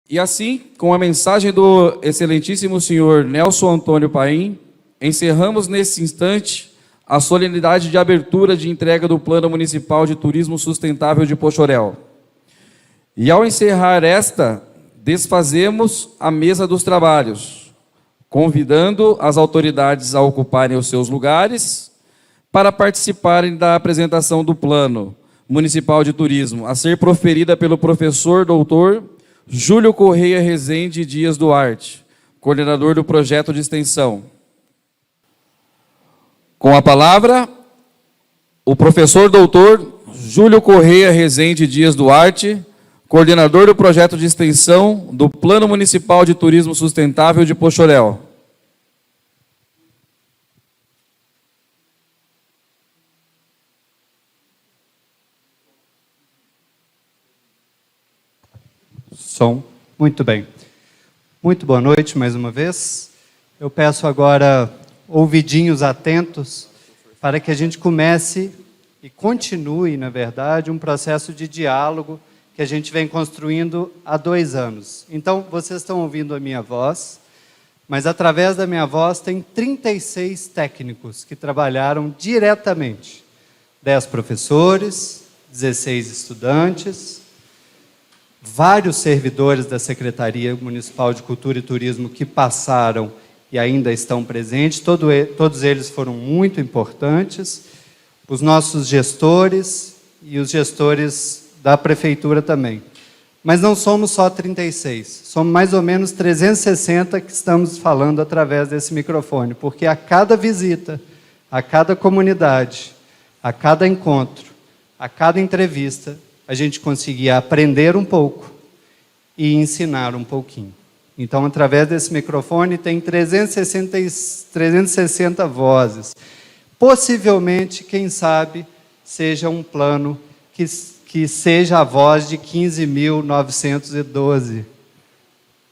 E assim, com a mensagem do excelentíssimo senhor Nelson Antônio Paim, encerramos nesse instante a solenidade de abertura de entrega do Plano Municipal de Turismo Sustentável de Poxoréu. E ao encerrar esta, desfazemos a mesa dos trabalhos, convidando as autoridades a ocuparem os seus lugares para participarem da apresentação do Plano Municipal de Turismo, a ser proferida pelo professor doutor Júlio Correia Rezende Dias Duarte, coordenador do projeto de extensão. Com a palavra, o professor doutor Júlio Correia Rezende Dias Duarte, coordenador do projeto de extensão do Plano Municipal de Turismo Sustentável de Poxoréu. Som. Muito bem. Muito boa noite mais uma vez. Eu peço agora ouvidinhos atentos para que a gente comece e continue, na verdade, um processo de diálogo que a gente vem construindo há 2 anos. Então, vocês estão ouvindo a minha voz, mas através da minha voz tem 36 técnicos que trabalharam diretamente. 10 professores, 16 estudantes, vários servidores da Secretaria Municipal de Cultura e Turismo que passaram e ainda estão presentes, todos eles foram muito importantes, os nossos gestores e os gestores da Prefeitura também. Mas não somos só 36, somos mais ou menos 360 que estamos falando através desse microfone, porque a cada visita, a cada comunidade, a cada encontro, a cada entrevista, a gente conseguia aprender um pouco e ensinar um pouquinho. Então, através desse microfone, tem 360 vozes. Possivelmente, quem sabe, seja um plano que seja a voz de 15.912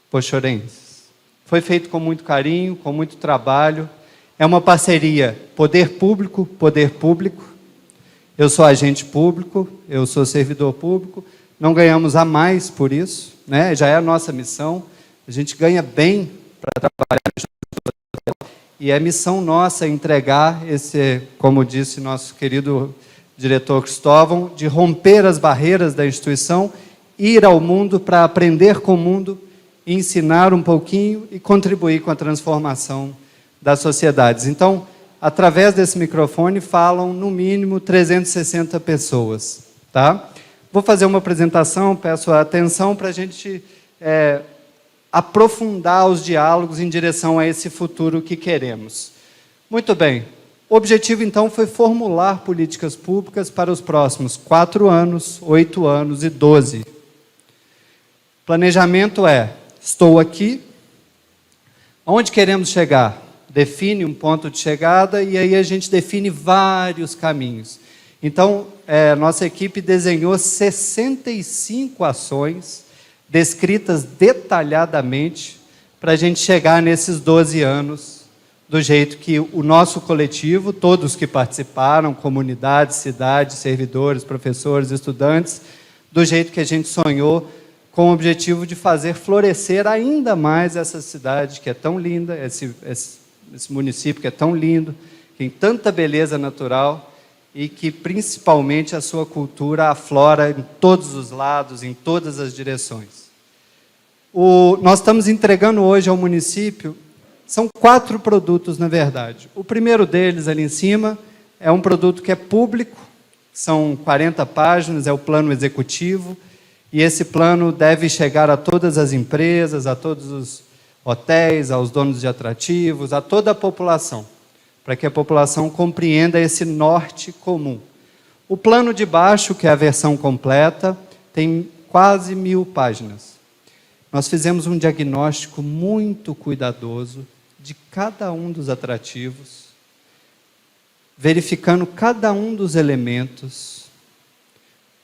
poxorenses. Foi feito com muito carinho, com muito trabalho. É uma parceria poder público, poder público. Eu sou agente público, eu sou servidor público, não ganhamos a mais por isso, né? Já é a nossa missão, a gente ganha bem para trabalhar e é missão nossa entregar esse, como disse nosso querido diretor Cristóvão, de romper as barreiras da instituição, ir ao mundo para aprender com o mundo, ensinar um pouquinho e contribuir com a transformação das sociedades. Então, através desse microfone, falam, no mínimo, 360 pessoas. Tá? Vou fazer uma apresentação, peço a atenção para a gente aprofundar os diálogos em direção a esse futuro que queremos. Muito bem. O objetivo, então, foi formular políticas públicas para os próximos 4 anos, 8 anos e 12. Planejamento é, estou aqui, onde queremos chegar? Define um ponto de chegada e aí a gente define vários caminhos. Então, nossa equipe desenhou 65 ações, descritas detalhadamente, para a gente chegar nesses 12 anos, do jeito que o nosso coletivo, todos que participaram, comunidades, cidades, servidores, professores, estudantes, do jeito que a gente sonhou, com o objetivo de fazer florescer ainda mais essa cidade que é tão linda, esse município que é tão lindo, que tem tanta beleza natural e que, principalmente, a sua cultura aflora em todos os lados, em todas as direções. Nós estamos entregando hoje ao município, são 4 produtos, na verdade. O primeiro deles, ali em cima, é um produto que é público, são 40 páginas, é o plano executivo, e esse plano deve chegar a todas as empresas, a todos os hotéis, aos donos de atrativos, a toda a população, para que a população compreenda esse norte comum. O plano de baixo, que é a versão completa, tem quase 1000 páginas. Nós fizemos um diagnóstico muito cuidadoso de cada um dos atrativos, verificando cada um dos elementos,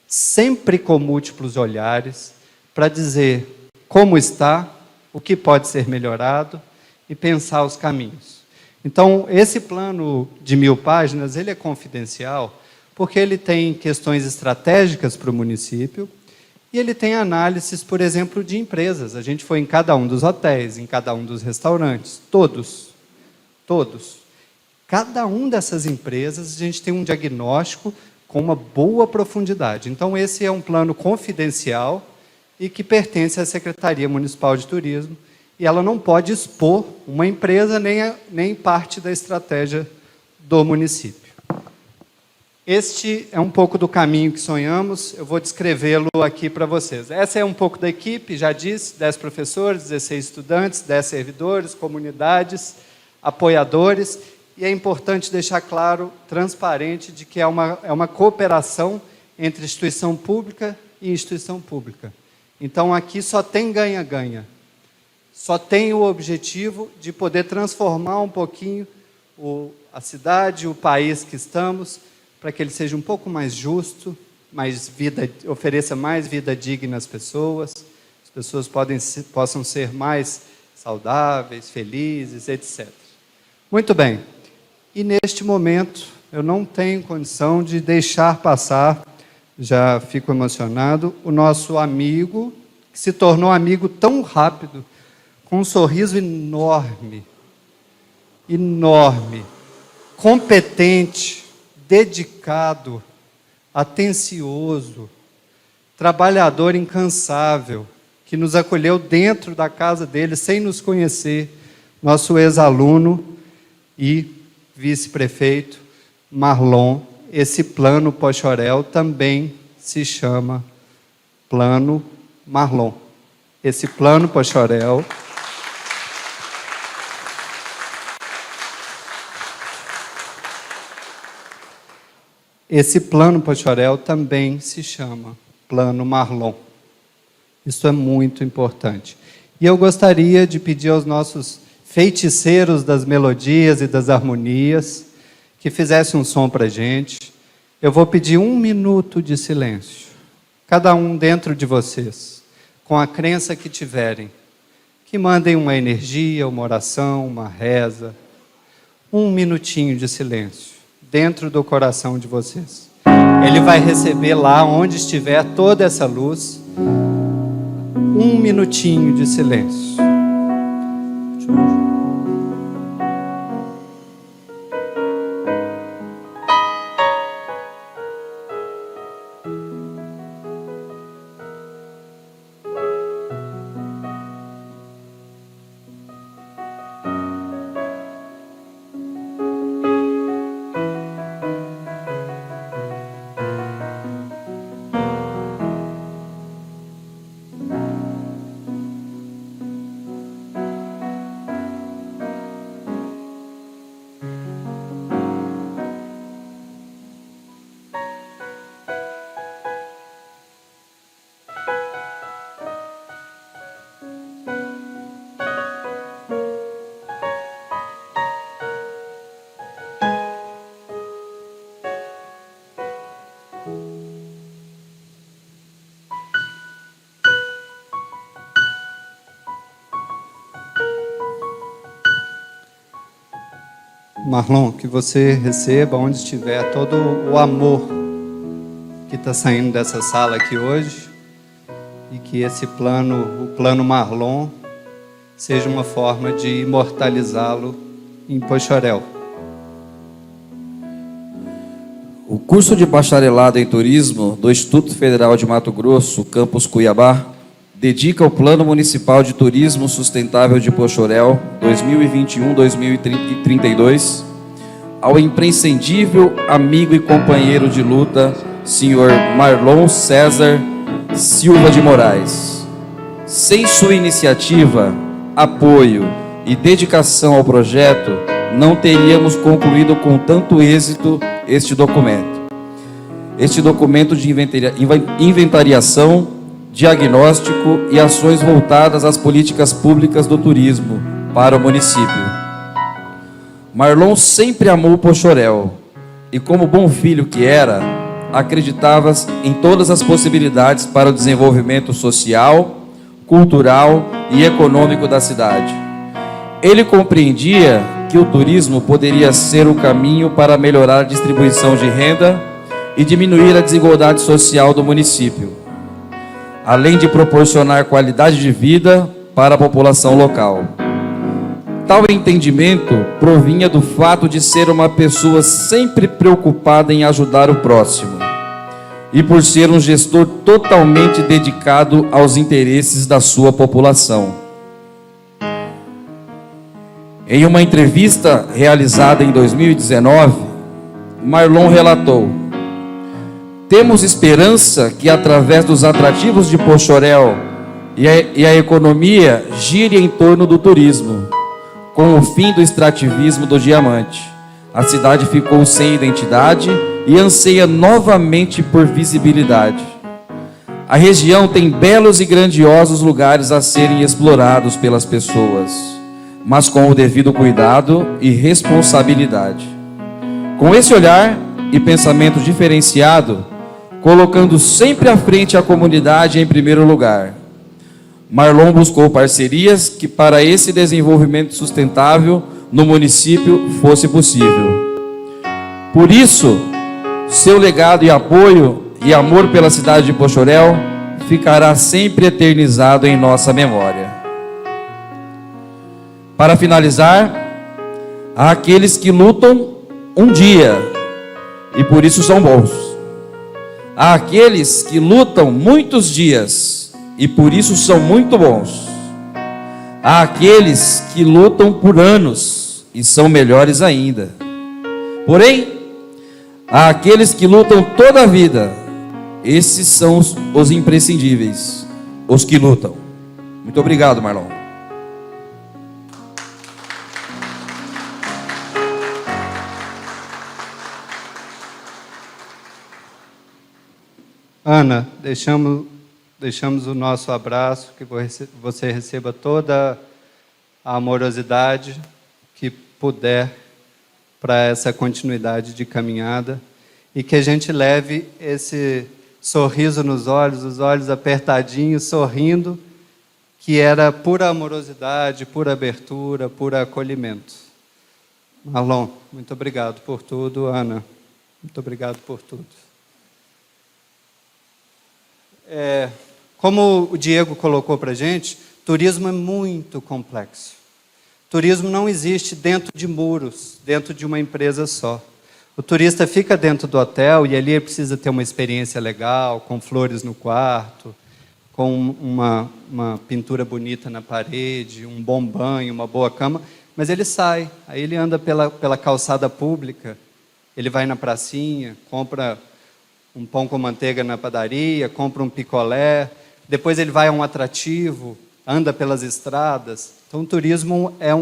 sempre com múltiplos olhares, para dizer como está, o que pode ser melhorado e pensar os caminhos. Então, esse plano de 1000 páginas, ele é confidencial, porque ele tem questões estratégicas para o município E ele tem análises, por exemplo, de empresas. A gente foi em cada um dos hotéis, em cada um dos restaurantes, todos. Cada uma dessas empresas, a gente tem um diagnóstico com uma boa profundidade. Então, esse é um plano confidencial e que pertence à Secretaria Municipal de Turismo, e ela não pode expor uma empresa nem parte da estratégia do município. Este é um pouco do caminho que sonhamos, eu vou descrevê-lo aqui para vocês. Essa é um pouco da equipe, já disse, 10 professores, 16 estudantes, 10 servidores, comunidades, apoiadores, e é importante deixar claro, transparente, de que é uma cooperação entre instituição pública e instituição pública. Então, aqui só tem ganha-ganha. Só tem o objetivo de poder transformar um pouquinho a cidade, o país que estamos, para que ele seja um pouco mais justo, ofereça mais vida digna às pessoas, as pessoas possam ser mais saudáveis, felizes, etc. Muito bem. E neste momento, eu não tenho condição de deixar passar, já fico emocionado, o nosso amigo, que se tornou amigo tão rápido, com um sorriso enorme, competente, dedicado, atencioso, trabalhador incansável, que nos acolheu dentro da casa dele, sem nos conhecer, nosso ex-aluno e vice-prefeito Marlon. Esse plano Pochorel também se chama Plano Marlon. Esse plano Pochorel também se chama Plano Marlon. Isso é muito importante. E eu gostaria de pedir aos nossos feiticeiros das melodias e das harmonias que fizessem um som para a gente. Eu vou pedir 1 minuto de silêncio, cada um dentro de vocês, com a crença que tiverem, que mandem uma energia, uma oração, uma reza, 1 minutinho de silêncio, dentro do coração de vocês. Ele vai receber lá onde estiver toda essa luz, 1 minutinho de silêncio. Marlon, que você receba, onde estiver, todo o amor que está saindo dessa sala aqui hoje, e que esse plano, o plano Marlon, seja uma forma de imortalizá-lo em Pochorel. O curso de bacharelado em turismo do Instituto Federal de Mato Grosso, campus Cuiabá, dedica o Plano Municipal de Turismo Sustentável de Pochorel 2021-2032 ao imprescindível amigo e companheiro de luta, senhor Marlon César Silva de Moraes. Sem sua iniciativa, apoio e dedicação ao projeto, não teríamos concluído com tanto êxito este documento. Este documento de inventariação, diagnóstico e ações voltadas às políticas públicas do turismo para o município. Marlon sempre amou Pochorel e, como bom filho que era, acreditava em todas as possibilidades para o desenvolvimento social, cultural e econômico da cidade. Ele compreendia que o turismo poderia ser o caminho para melhorar a distribuição de renda e diminuir a desigualdade social do município. além de proporcionar qualidade de vida para a população local. Tal entendimento provinha do fato de ser uma pessoa sempre preocupada em ajudar o próximo e por ser um gestor totalmente dedicado aos interesses da sua população. Em uma entrevista realizada em 2019, Marlon relatou: temos esperança que através dos atrativos de Poxoréu e a economia gire em torno do turismo. Com o fim do extrativismo do diamante, a cidade ficou sem identidade e anseia novamente por visibilidade. A região tem belos e grandiosos lugares a serem explorados pelas pessoas, mas com o devido cuidado e responsabilidade. Com esse olhar e pensamento diferenciado, colocando sempre à frente a comunidade em primeiro lugar, Marlon buscou parcerias que para esse desenvolvimento sustentável no município fosse possível. Por isso, seu legado e apoio e amor pela cidade de Poxoréu ficará sempre eternizado em nossa memória. Para finalizar, há aqueles que lutam um dia e por isso são bons. Há aqueles que lutam muitos dias e por isso são muito bons. Há aqueles que lutam por anos e são melhores ainda. Porém, há aqueles que lutam toda a vida. Esses são os imprescindíveis, os que lutam. Muito obrigado, Marlon. Ana, deixamos o nosso abraço, que você receba toda a amorosidade que puder para essa continuidade de caminhada e que a gente leve esse sorriso nos olhos, os olhos apertadinhos, sorrindo, que era pura amorosidade, pura abertura, puro acolhimento. Marlon, muito obrigado por tudo. Ana, muito obrigado por tudo. Como o Diego colocou para a gente, turismo é muito complexo. Turismo não existe dentro de muros, dentro de uma empresa só. O turista fica dentro do hotel e ali ele precisa ter uma experiência legal, com flores no quarto, com uma pintura bonita na parede, um bom banho, uma boa cama, mas ele sai, aí ele anda pela calçada pública, ele vai na pracinha, compra um pão com manteiga na padaria, compra um picolé, depois ele vai a um atrativo, anda pelas estradas. Então, o turismo é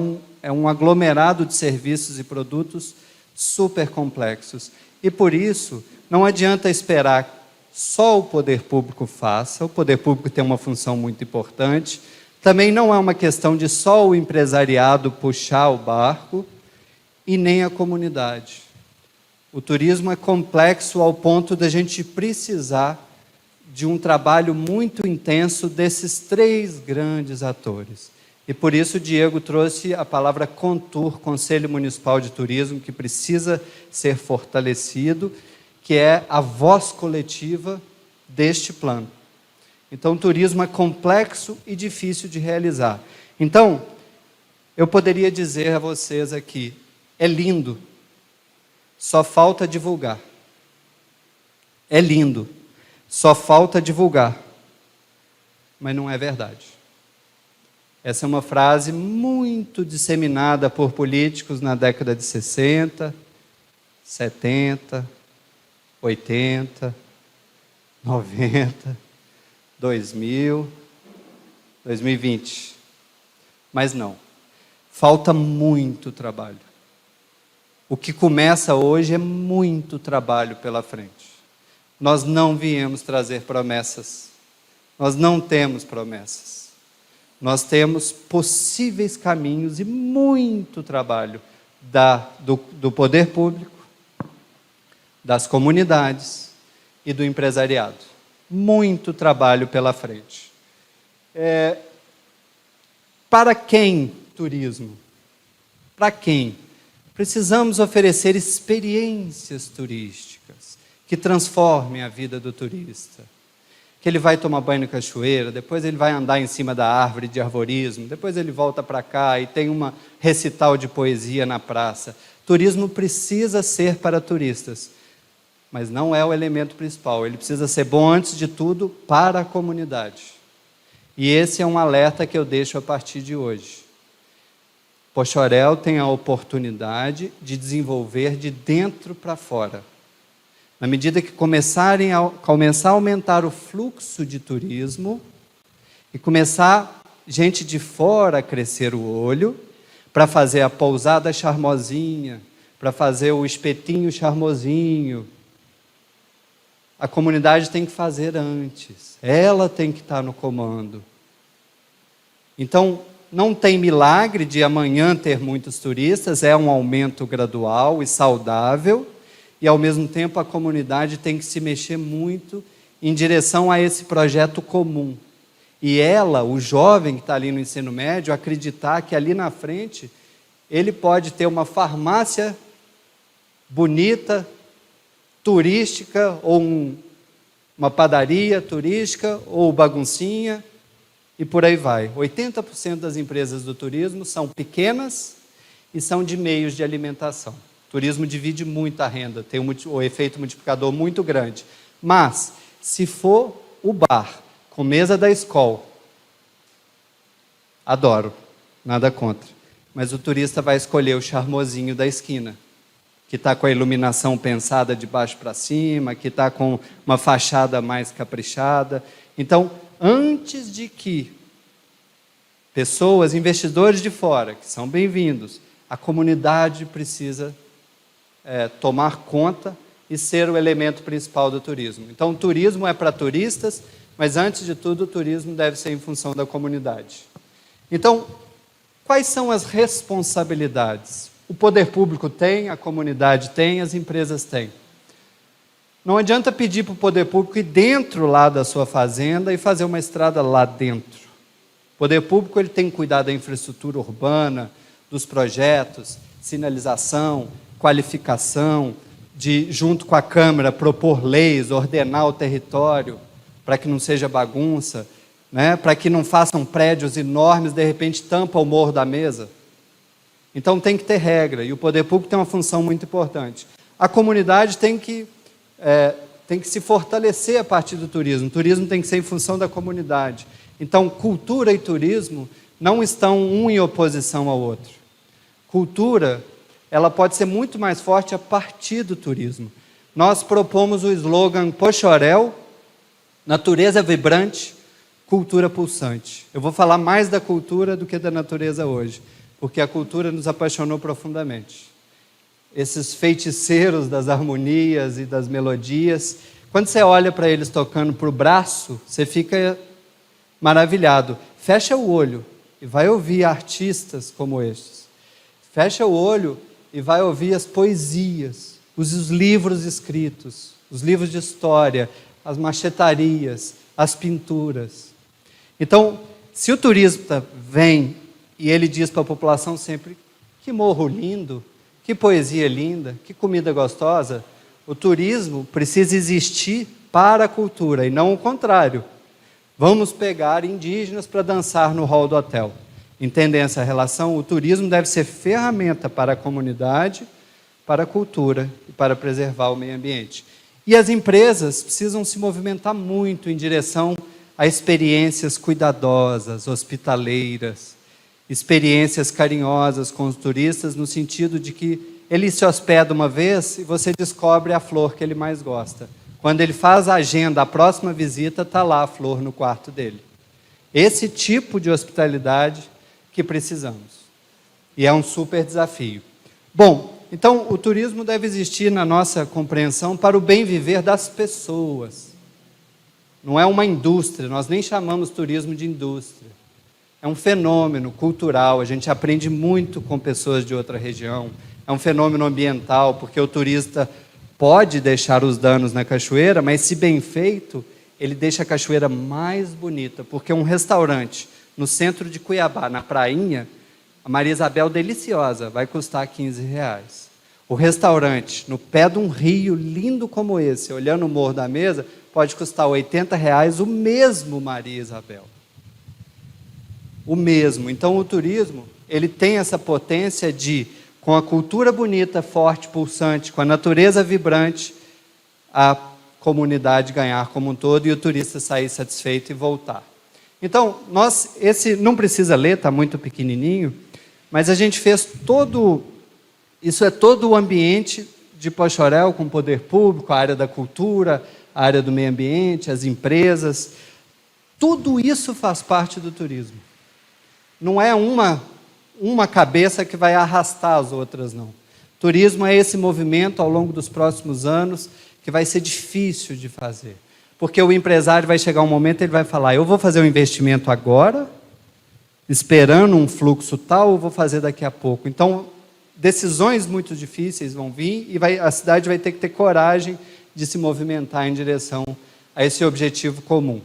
um aglomerado de serviços e produtos super complexos. E, por isso, não adianta esperar só o poder público faça. O poder público tem uma função muito importante. Também não é uma questão de só o empresariado puxar o barco e nem a comunidade. O turismo é complexo ao ponto da gente precisar de um trabalho muito intenso desses três grandes atores. E por isso o Diego trouxe a palavra CONTUR, Conselho Municipal de Turismo, que precisa ser fortalecido, que é a voz coletiva deste plano. Então, o turismo é complexo e difícil de realizar. Então, eu poderia dizer a vocês aqui, é lindo, só falta divulgar. É lindo, só falta divulgar. Mas não é verdade. Essa é uma frase muito disseminada por políticos na década de 60, 70, 80, 90, 2000, 2020. Mas não, falta muito trabalho. O que começa hoje é muito trabalho pela frente. Nós não viemos trazer promessas. Nós não temos promessas. Nós temos possíveis caminhos e muito trabalho do poder público, das comunidades e do empresariado. Muito trabalho pela frente. Para quem turismo? Para quem? Precisamos oferecer experiências turísticas que transformem a vida do turista. que ele vai tomar banho na cachoeira, depois ele vai andar em cima da árvore de arvorismo, depois ele volta para cá e tem uma recital de poesia na praça. Turismo precisa ser para turistas, mas não é o elemento principal. Ele precisa ser bom, antes de tudo, para a comunidade. E esse é um alerta que eu deixo a partir de hoje. Poxoréu tem a oportunidade de desenvolver de dentro para fora. Na medida que começar a aumentar o fluxo de turismo e começar gente de fora a crescer o olho, para fazer a pousada charmosinha, para fazer o espetinho charmosinho, a comunidade tem que fazer antes. Ela tem que estar no comando. Então, não tem milagre de amanhã ter muitos turistas, é um aumento gradual e saudável, e, ao mesmo tempo, a comunidade tem que se mexer muito em direção a esse projeto comum. E ela, o jovem que está ali no ensino médio, acreditar que ali na frente ele pode ter uma farmácia bonita, turística, ou uma padaria turística, ou baguncinha, e por aí vai. 80% das empresas do turismo são pequenas e são de meios de alimentação. O turismo divide muito a renda, tem o efeito multiplicador muito grande. Mas, se for o bar com mesa da escola, adoro, nada contra. Mas o turista vai escolher o charmosinho da esquina, que está com a iluminação pensada de baixo para cima, que está com uma fachada mais caprichada. Então, antes de que pessoas, investidores de fora, que são bem-vindos, a comunidade precisa tomar conta e ser o elemento principal do turismo. Então, o turismo é para turistas, mas, antes de tudo, o turismo deve ser em função da comunidade. Então, quais são as responsabilidades? O poder público tem, a comunidade tem, as empresas têm. Não adianta pedir para o poder público ir dentro lá da sua fazenda e fazer uma estrada lá dentro. O poder público ele tem que cuidar da infraestrutura urbana, dos projetos, sinalização, qualificação, de, junto com a Câmara, propor leis, ordenar o território, para que não seja bagunça, né? Para que não façam prédios enormes, de repente tampa o morro da mesa. Então tem que ter regra, e o poder público tem uma função muito importante. A comunidade tem que se fortalecer a partir do turismo. O turismo tem que ser em função da comunidade. Então, cultura e turismo não estão um em oposição ao outro. Cultura, ela pode ser muito mais forte a partir do turismo. Nós propomos o slogan Poxoréu, natureza vibrante, cultura pulsante. Eu vou falar mais da cultura do que da natureza hoje, porque a cultura nos apaixonou profundamente. Esses feiticeiros das harmonias e das melodias, quando você olha para eles tocando para o braço, você fica maravilhado. Fecha o olho e vai ouvir artistas como estes. Fecha o olho e vai ouvir as poesias, os livros escritos, os livros de história, as machetarias, as pinturas. Então, se o turista vem e ele diz para a população sempre: que morro lindo, que poesia linda, que comida gostosa, o turismo precisa existir para a cultura e não o contrário. Vamos pegar indígenas para dançar no hall do hotel. Entendem essa relação? O turismo deve ser ferramenta para a comunidade, para a cultura e para preservar o meio ambiente. E as empresas precisam se movimentar muito em direção a experiências cuidadosas, hospitaleiras, experiências carinhosas com os turistas, no sentido de que ele se hospeda uma vez e você descobre a flor que ele mais gosta. Quando ele faz a agenda, a próxima visita, está lá a flor no quarto dele. Esse tipo de hospitalidade que precisamos. E é um super desafio. Bom, então o turismo deve existir na nossa compreensão para o bem viver das pessoas. Não é uma indústria, nós nem chamamos turismo de indústria. É um fenômeno cultural, a gente aprende muito com pessoas de outra região. É um fenômeno ambiental, porque o turista pode deixar os danos na cachoeira, mas, se bem feito, ele deixa a cachoeira mais bonita, porque um restaurante no centro de Cuiabá, na prainha, a Maria Isabel deliciosa, vai custar R$15. O restaurante no pé de um rio lindo como esse, olhando o morro da mesa, pode custar R$ 80 o mesmo, Maria Isabel. O mesmo. Então, o turismo, ele tem essa potência de, com a cultura bonita, forte, pulsante, com a natureza vibrante, a comunidade ganhar como um todo e o turista sair satisfeito e voltar. Então, esse não precisa ler, está muito pequenininho, mas a gente fez isso é todo o ambiente de Poxoréu, com o poder público, a área da cultura, a área do meio ambiente, as empresas. Tudo isso faz parte do turismo. Não é uma cabeça que vai arrastar as outras, não. Turismo é esse movimento ao longo dos próximos anos que vai ser difícil de fazer. Porque o empresário vai chegar um momento e ele vai falar, eu vou fazer um investimento agora, esperando um fluxo tal, ou vou fazer daqui a pouco. Então, decisões muito difíceis vão vir e a cidade vai ter que ter coragem de se movimentar em direção a esse objetivo comum.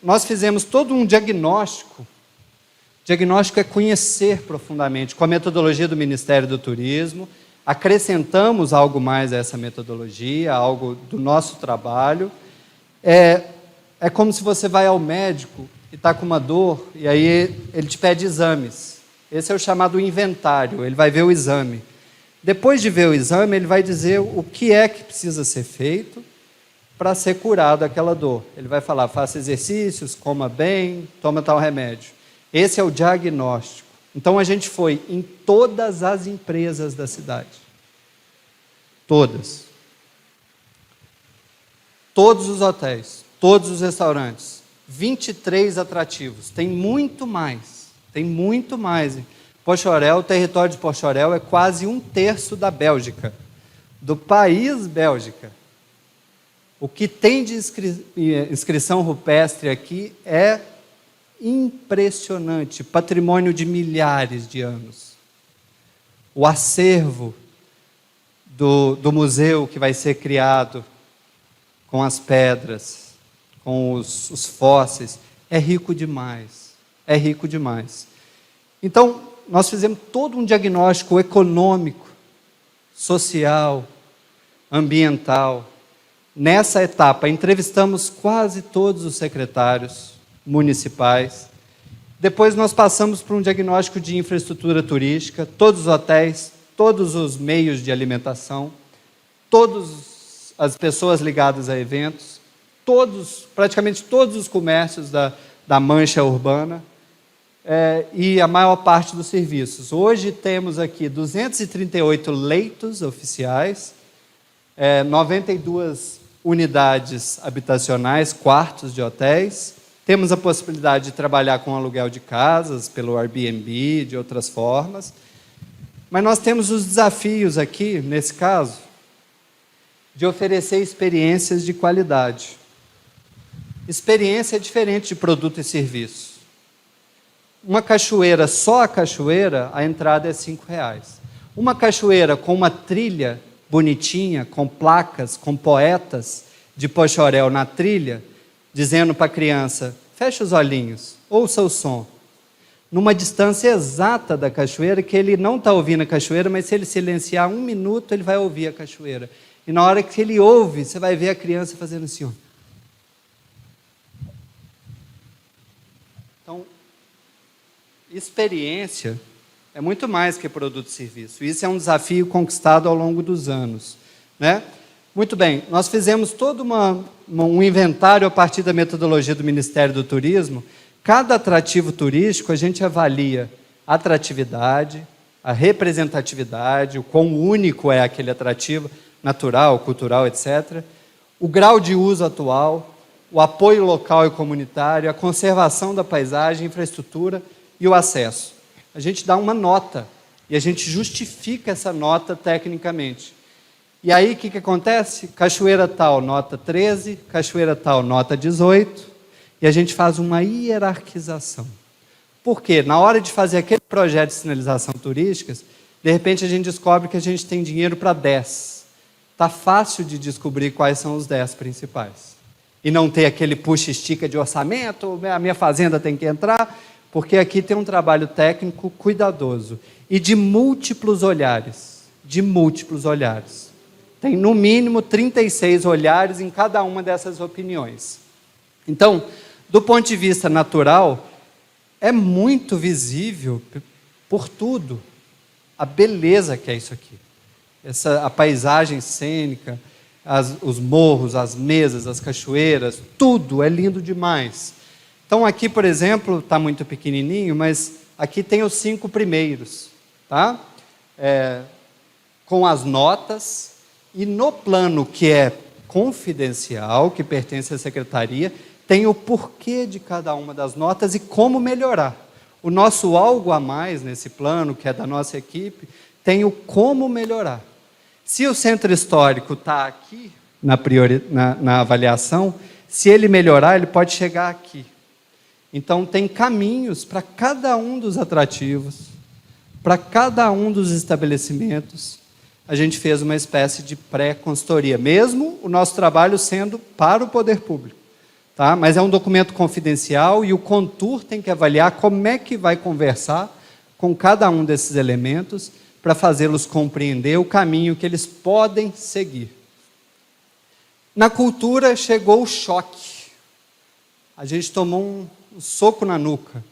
Nós fizemos todo um diagnóstico. Diagnóstico é conhecer profundamente, com a metodologia do Ministério do Turismo, acrescentamos algo mais a essa metodologia, algo do nosso trabalho. É como se você vai ao médico e está com uma dor, e aí ele te pede exames. Esse é o chamado inventário, ele vai ver o exame. Depois de ver o exame, ele vai dizer o que é que precisa ser feito para ser curado aquela dor. Ele vai falar, faça exercícios, coma bem, toma tal remédio. Esse é o diagnóstico. Então, a gente foi em todas as empresas da cidade. Todas. Todos os hotéis, todos os restaurantes. 23 atrativos. Tem muito mais. Tem muito mais. Poxoréu, o território de Poxoréu é quase 1/3 da Bélgica. Do país Bélgica. O que tem de inscrição rupestre aqui é impressionante, patrimônio de milhares de anos. O acervo do museu que vai ser criado com as pedras, com os fósseis, é rico demais. É rico demais. Então, nós fizemos todo um diagnóstico econômico, social, ambiental. Nessa etapa, entrevistamos quase todos os secretários municipais. Depois nós passamos por um diagnóstico de infraestrutura turística, todos os hotéis, todos os meios de alimentação, todas as pessoas ligadas a eventos, praticamente todos os comércios da mancha urbana e a maior parte dos serviços. Hoje temos aqui 238 leitos oficiais, 92 unidades habitacionais, quartos de hotéis. Temos a possibilidade de trabalhar com aluguel de casas, pelo Airbnb, de outras formas. Mas nós temos os desafios aqui, nesse caso, de oferecer experiências de qualidade. Experiência é diferente de produto e serviço. Uma cachoeira, só a cachoeira, a entrada é R$5. Uma cachoeira com uma trilha bonitinha, com placas, com poetas de Poxoréu na trilha, dizendo para a criança, fecha os olhinhos, ouça o som. Numa distância exata da cachoeira, que ele não está ouvindo a cachoeira, mas se ele silenciar 1 minuto, ele vai ouvir a cachoeira. E na hora que ele ouve, você vai ver a criança fazendo assim. Então, experiência é muito mais que produto e serviço. Isso é um desafio conquistado ao longo dos anos, né? Muito bem, nós fizemos todo um inventário a partir da metodologia do Ministério do Turismo. Cada atrativo turístico a gente avalia a atratividade, a representatividade, o quão único é aquele atrativo, natural, cultural, etc. O grau de uso atual, o apoio local e comunitário, a conservação da paisagem, infraestrutura e o acesso. A gente dá uma nota e a gente justifica essa nota tecnicamente. E aí, o que acontece? Cachoeira tal, nota 13, cachoeira tal, nota 18, e a gente faz uma hierarquização. Por quê? Na hora de fazer aquele projeto de sinalização turística, de repente a gente descobre que a gente tem dinheiro para 10. Está fácil de descobrir quais são os 10 principais. E não ter aquele puxa-estica de orçamento, a minha fazenda tem que entrar, porque aqui tem um trabalho técnico cuidadoso e de múltiplos olhares. Tem, no mínimo, 36 olhares em cada uma dessas opiniões. Então, do ponto de vista natural, é muito visível por tudo a beleza que é isso aqui. A paisagem cênica, os morros, as mesas, as cachoeiras, tudo é lindo demais. Então aqui, por exemplo, está muito pequenininho, mas aqui tem os 5 primeiros, tá? Com as notas, e no plano que é confidencial, que pertence à secretaria, tem o porquê de cada uma das notas e como melhorar. O nosso algo a mais nesse plano, que é da nossa equipe, tem o como melhorar. Se o centro histórico está aqui na avaliação, se ele melhorar, ele pode chegar aqui. Então, tem caminhos para cada um dos atrativos, para cada um dos estabelecimentos. A gente fez uma espécie de pré-consultoria, mesmo o nosso trabalho sendo para o poder público. Tá? Mas é um documento confidencial e o Contur tem que avaliar como é que vai conversar com cada um desses elementos para fazê-los compreender o caminho que eles podem seguir. Na cultura chegou o choque. A gente tomou um soco na nuca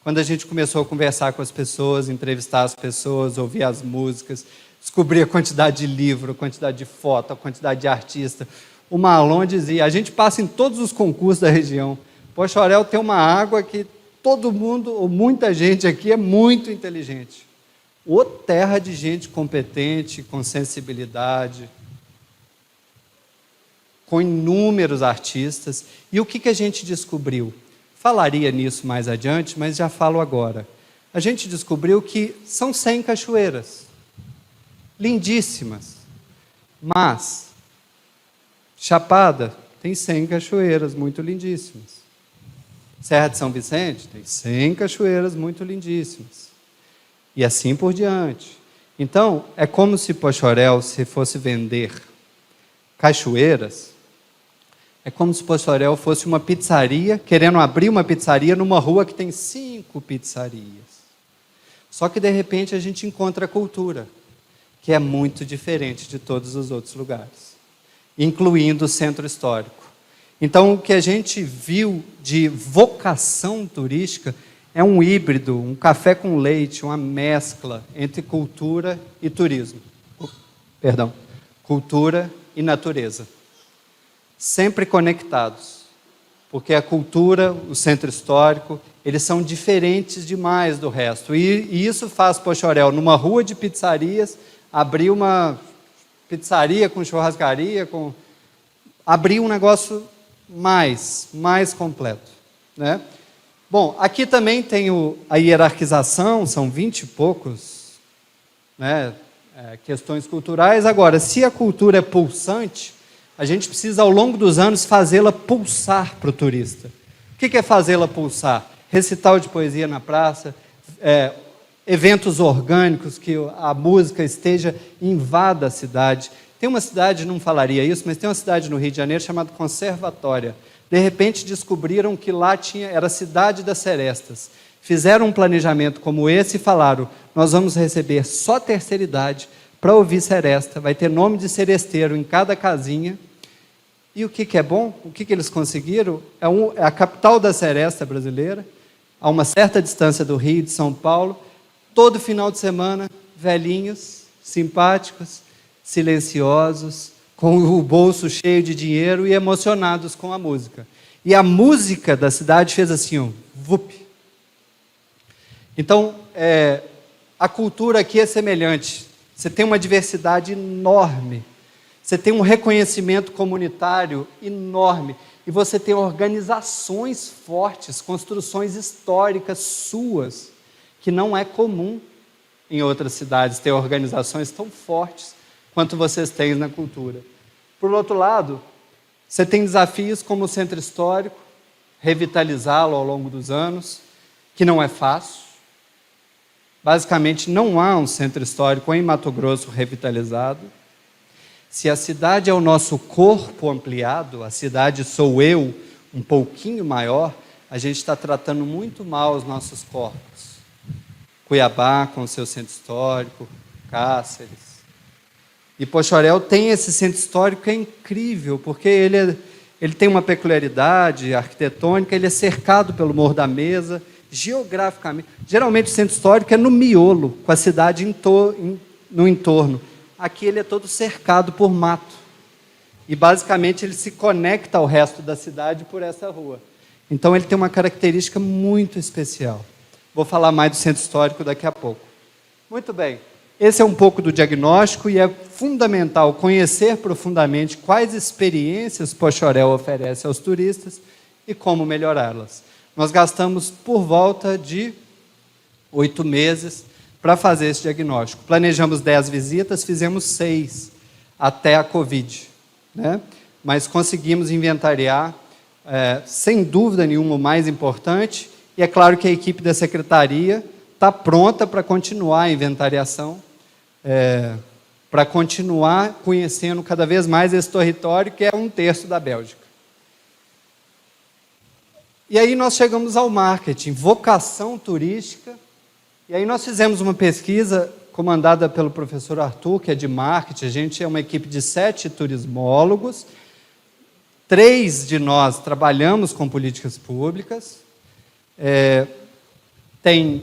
quando a gente começou a conversar com as pessoas, entrevistar as pessoas, ouvir as músicas, descobrir a quantidade de livro, a quantidade de foto, a quantidade de artista. O Marlon dizia, a gente passa em todos os concursos da região. Poxoréu tem uma água que todo mundo, ou muita gente aqui é muito inteligente. Ô terra de gente competente, com sensibilidade, com inúmeros artistas. E o que a gente descobriu? Falaria nisso mais adiante, mas já falo agora. A gente descobriu que são 100 cachoeiras, lindíssimas, mas Chapada tem 100 cachoeiras muito lindíssimas. Serra de São Vicente tem 100 cachoeiras muito lindíssimas. E assim por diante. Então, é como se Poxoréu, se fosse vender cachoeiras, é como se Poxoréu fosse uma pizzaria, querendo abrir uma pizzaria numa rua que tem 5 pizzarias. Só que, de repente, a gente encontra a cultura, que é muito diferente de todos os outros lugares, incluindo o centro histórico. Então, o que a gente viu de vocação turística é um híbrido, um café com leite, uma mescla entre cultura e turismo. Perdão, cultura e natureza. Sempre conectados, porque a cultura, o centro histórico, eles são diferentes demais do resto. E isso faz Poxoréu, numa rua de pizzarias, abrir uma pizzaria com churrascaria, abrir um negócio mais completo, né? Bom, aqui também tem a hierarquização, são 20 e poucos, né, questões culturais. Agora, se a cultura é pulsante, a gente precisa, ao longo dos anos, fazê-la pulsar para o turista. O que é fazê-la pulsar? Recital de poesia na praça, eventos orgânicos, que a música invada a cidade. Tem uma cidade, não falaria isso, mas tem uma cidade no Rio de Janeiro chamada Conservatória. De repente descobriram que lá era a cidade das serestas. Fizeram um planejamento como esse e falaram, nós vamos receber só terceira idade para ouvir seresta, vai ter nome de seresteiro em cada casinha. E o que é bom? O que eles conseguiram? É a capital da seresta brasileira, a uma certa distância do Rio, de São Paulo. Todo final de semana, velhinhos, simpáticos, silenciosos, com o bolso cheio de dinheiro e emocionados com a música. E a música da cidade fez assim, ó, vup. Então, a cultura aqui é semelhante. Você tem uma diversidade enorme. Você tem um reconhecimento comunitário enorme. E você tem organizações fortes, construções históricas suas, que não é comum em outras cidades ter organizações tão fortes quanto vocês têm na cultura. Por outro lado, você tem desafios como o centro histórico, revitalizá-lo ao longo dos anos, que não é fácil. Basicamente, não há um centro histórico em Mato Grosso revitalizado. Se a cidade é o nosso corpo ampliado, a cidade sou eu, um pouquinho maior, a gente está tratando muito mal os nossos corpos. Cuiabá, com o seu centro histórico, Cáceres. E Poxoréu tem esse centro histórico que é incrível, porque ele tem uma peculiaridade arquitetônica, ele é cercado pelo Morro da Mesa, geograficamente. Geralmente o centro histórico é no miolo, com a cidade no entorno. Aqui ele é todo cercado por mato. E basicamente ele se conecta ao resto da cidade por essa rua. Então ele tem uma característica muito especial. Vou falar mais do centro histórico daqui a pouco. Muito bem. Esse é um pouco do diagnóstico e é fundamental conhecer profundamente quais experiências Poxoréu oferece aos turistas e como melhorá-las. Nós gastamos por volta de 8 meses para fazer esse diagnóstico. Planejamos 10 visitas, fizemos 6 até a Covid, né? Mas conseguimos inventariar, sem dúvida nenhuma, o mais importante, e é claro que a equipe da secretaria está pronta para continuar a inventariação, para continuar conhecendo cada vez mais esse território, que é 1/3 da Bélgica. E aí nós chegamos ao marketing, vocação turística, e aí nós fizemos uma pesquisa comandada pelo professor Arthur, que é de marketing. A gente é uma equipe de 7 turismólogos, 3 de nós trabalhamos com políticas públicas, tem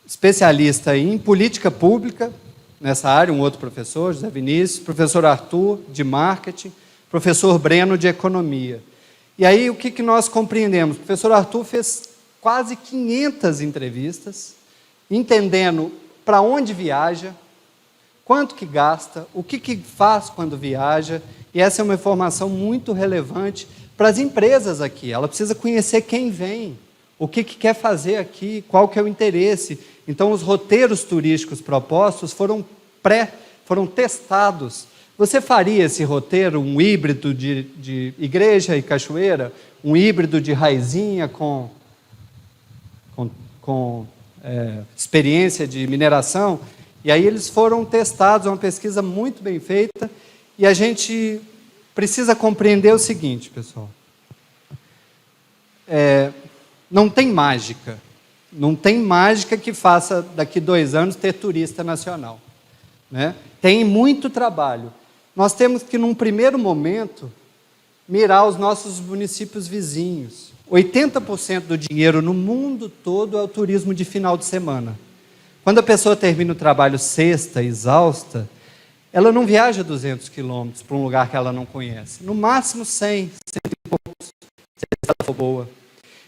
especialista em política pública, nessa área, um outro professor, José Vinícius, professor Arthur, de marketing, professor Breno, de economia. E aí, o que nós compreendemos? O professor Arthur fez quase 500 entrevistas, entendendo para onde viaja, quanto que gasta, o que faz quando viaja, e essa é uma informação muito relevante para as empresas aqui. Ela precisa conhecer quem vem, o que quer fazer aqui, qual que é o interesse. Então, os roteiros turísticos propostos foram testados. Você faria esse roteiro, um híbrido de igreja e cachoeira, um híbrido de raizinha com experiência de mineração? E aí eles foram testados, uma pesquisa muito bem feita, e a gente precisa compreender o seguinte, pessoal. Não tem mágica. Não tem mágica que faça, daqui 2 anos, ter turista nacional, né? Tem muito trabalho. Nós temos que, num primeiro momento, mirar os nossos municípios vizinhos. 80% do dinheiro no mundo todo é o turismo de final de semana. Quando a pessoa termina o trabalho sexta, exausta, ela não viaja 200 quilômetros para um lugar que ela não conhece. No máximo 100, 100 e poucos, se ela for boa.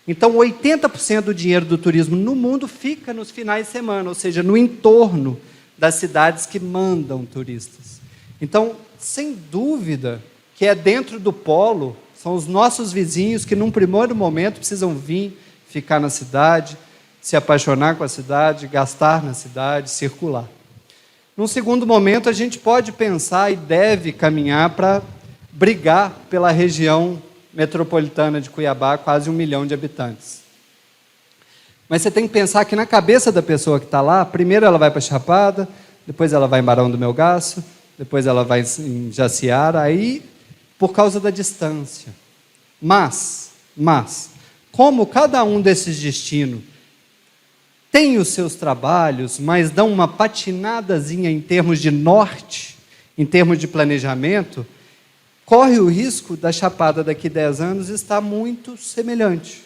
Então, 80% do dinheiro do turismo no mundo fica nos finais de semana, ou seja, no entorno das cidades que mandam turistas. Então, sem dúvida, que é dentro do polo, são os nossos vizinhos que, num primeiro momento, precisam vir, ficar na cidade, se apaixonar com a cidade, gastar na cidade, circular. Num segundo momento, a gente pode pensar e deve caminhar para brigar pela região metropolitana de Cuiabá, quase 1 milhão de habitantes. Mas você tem que pensar que na cabeça da pessoa que está lá, primeiro ela vai para Chapada, depois ela vai em Barão do Melgaço, depois ela vai em Jaciara, aí por causa da distância. Mas, como cada um desses destinos tem os seus trabalhos, mas dão uma patinadazinha em termos de norte, em termos de planejamento, corre o risco da Chapada daqui a 10 anos estar muito semelhante,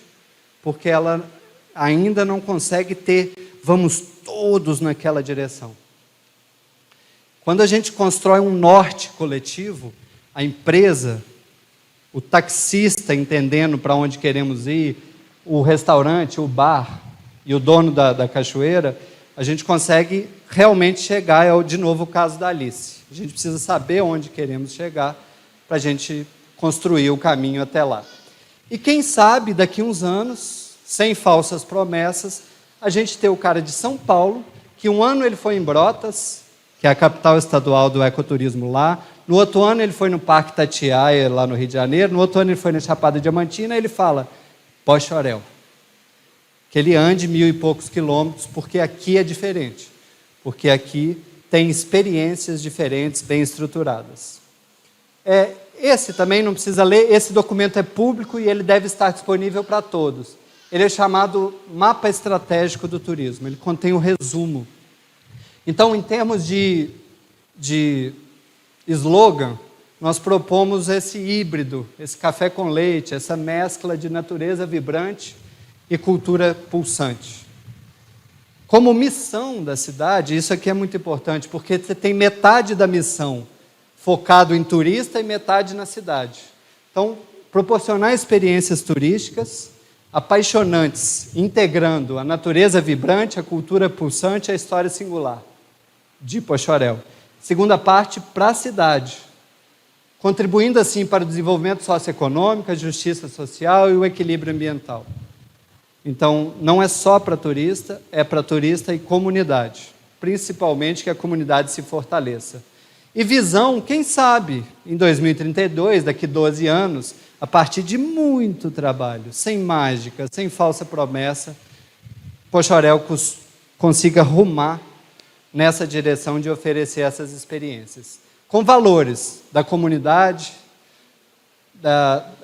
porque ela ainda não consegue ter, vamos todos naquela direção. Quando a gente constrói um norte coletivo, a empresa, o taxista entendendo para onde queremos ir, o restaurante, o bar e o dono da cachoeira, a gente consegue realmente chegar, de novo o caso da Alice. A gente precisa saber onde queremos chegar para a gente construir o caminho até lá. E quem sabe, daqui uns anos, sem falsas promessas, a gente ter o cara de São Paulo, que um ano ele foi em Brotas, que é a capital estadual do ecoturismo lá, no outro ano ele foi no Parque Itatiaia, lá no Rio de Janeiro, no outro ano ele foi na Chapada Diamantina, e ele fala, Poxoréu, que ele ande 1.000 e poucos quilômetros, porque aqui é diferente, porque aqui tem experiências diferentes, bem estruturadas. Esse também não precisa ler, esse documento é público e ele deve estar disponível para todos. Ele é chamado Mapa Estratégico do Turismo, ele contém um resumo. Então, em termos de slogan, nós propomos esse híbrido, esse café com leite, essa mescla de natureza vibrante e cultura pulsante. Como missão da cidade, isso aqui é muito importante, porque você tem metade da missão focado em turista e metade na cidade. Então, proporcionar experiências turísticas apaixonantes, integrando a natureza vibrante, a cultura pulsante e a história singular de Poxoréu. Segunda parte, para a cidade, contribuindo assim para o desenvolvimento socioeconômico, a justiça social e o equilíbrio ambiental. Então, não é só para turista, é para turista e comunidade, principalmente que a comunidade se fortaleça. E visão, quem sabe, em 2032, daqui 12 anos, a partir de muito trabalho, sem mágica, sem falsa promessa, Poxoréu consiga rumar nessa direção de oferecer essas experiências. Com valores da comunidade,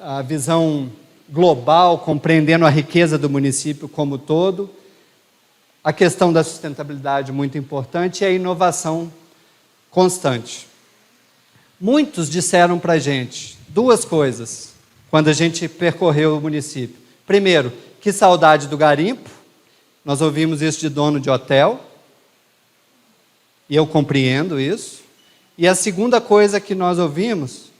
a visão global, compreendendo a riqueza do município como todo, a questão da sustentabilidade muito importante e a inovação constante. Muitos disseram para a gente duas coisas quando a gente percorreu o município. Primeiro, que saudade do garimpo. Nós ouvimos isso de dono de hotel, e eu compreendo isso. E a segunda coisa que nós ouvimos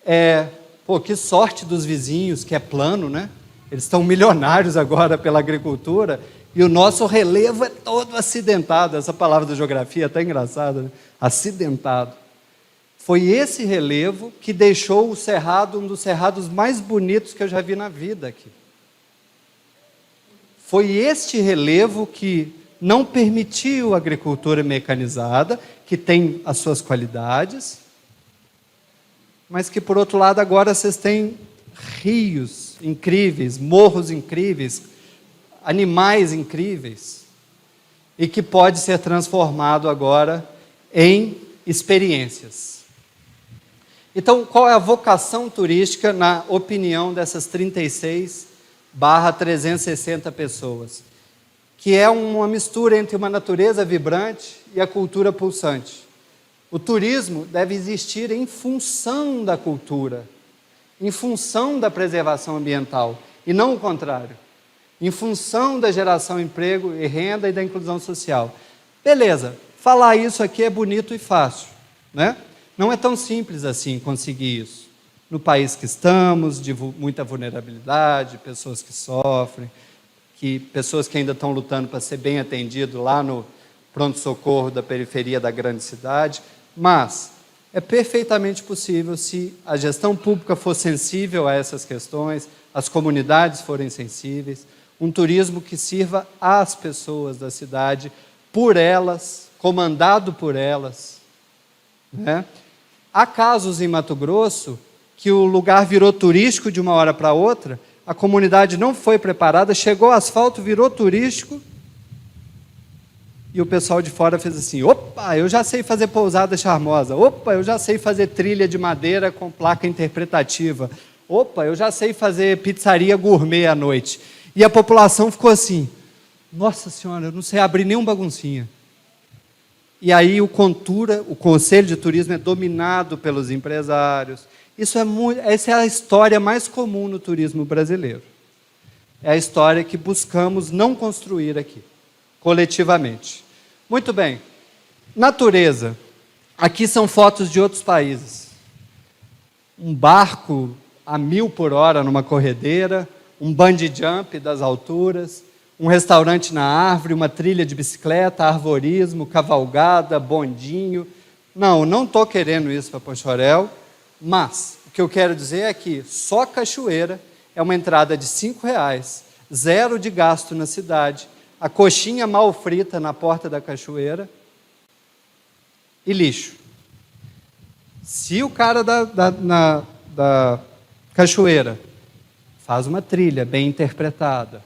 é: pô, que sorte dos vizinhos, que é plano, né? Eles estão milionários agora pela agricultura, e o nosso relevo é todo acidentado. Essa palavra da geografia é até engraçada, né? Acidentado. Foi esse relevo que deixou o cerrado um dos cerrados mais bonitos que eu já vi na vida aqui. Foi este relevo que não permitiu a agricultura mecanizada, que tem as suas qualidades, mas que, por outro lado, agora vocês têm rios incríveis, morros incríveis, animais incríveis, e que pode ser transformado agora em experiências. Então, qual é a vocação turística, na opinião dessas 36/360 pessoas? Que é uma mistura entre uma natureza vibrante e a cultura pulsante. O turismo deve existir em função da cultura, em função da preservação ambiental, e não o contrário, em função da geração de emprego e renda e da inclusão social. Beleza, falar isso aqui é bonito e fácil, né? Não é tão simples assim conseguir isso. No país que estamos, de muita vulnerabilidade, pessoas que sofrem, pessoas que ainda estão lutando para ser bem atendido lá no pronto-socorro da periferia da grande cidade, mas é perfeitamente possível se a gestão pública for sensível a essas questões, as comunidades forem sensíveis, um turismo que sirva às pessoas da cidade, por elas, comandado por elas, né? Há casos em Mato Grosso que o lugar virou turístico de uma hora para outra, a comunidade não foi preparada, chegou o asfalto, virou turístico, e o pessoal de fora fez assim: opa, eu já sei fazer pousada charmosa, opa, eu já sei fazer trilha de madeira com placa interpretativa, opa, eu já sei fazer pizzaria gourmet à noite. E a população ficou assim: nossa senhora, eu não sei abrir nem um baguncinha. E aí o Conselho de Turismo é dominado pelos empresários. Essa é a história mais comum no turismo brasileiro. É a história que buscamos não construir aqui, coletivamente. Muito bem. Natureza. Aqui são fotos de outros países. Um barco a 1000 por hora numa corredeira, um bungee jump das alturas, um restaurante na árvore, uma trilha de bicicleta, arvorismo, cavalgada, bondinho. Não estou querendo isso para Poxoréu, mas o que eu quero dizer é que só cachoeira é uma entrada de R$5, zero de gasto na cidade, a coxinha mal frita na porta da cachoeira e lixo. Se o cara da cachoeira faz uma trilha bem interpretada,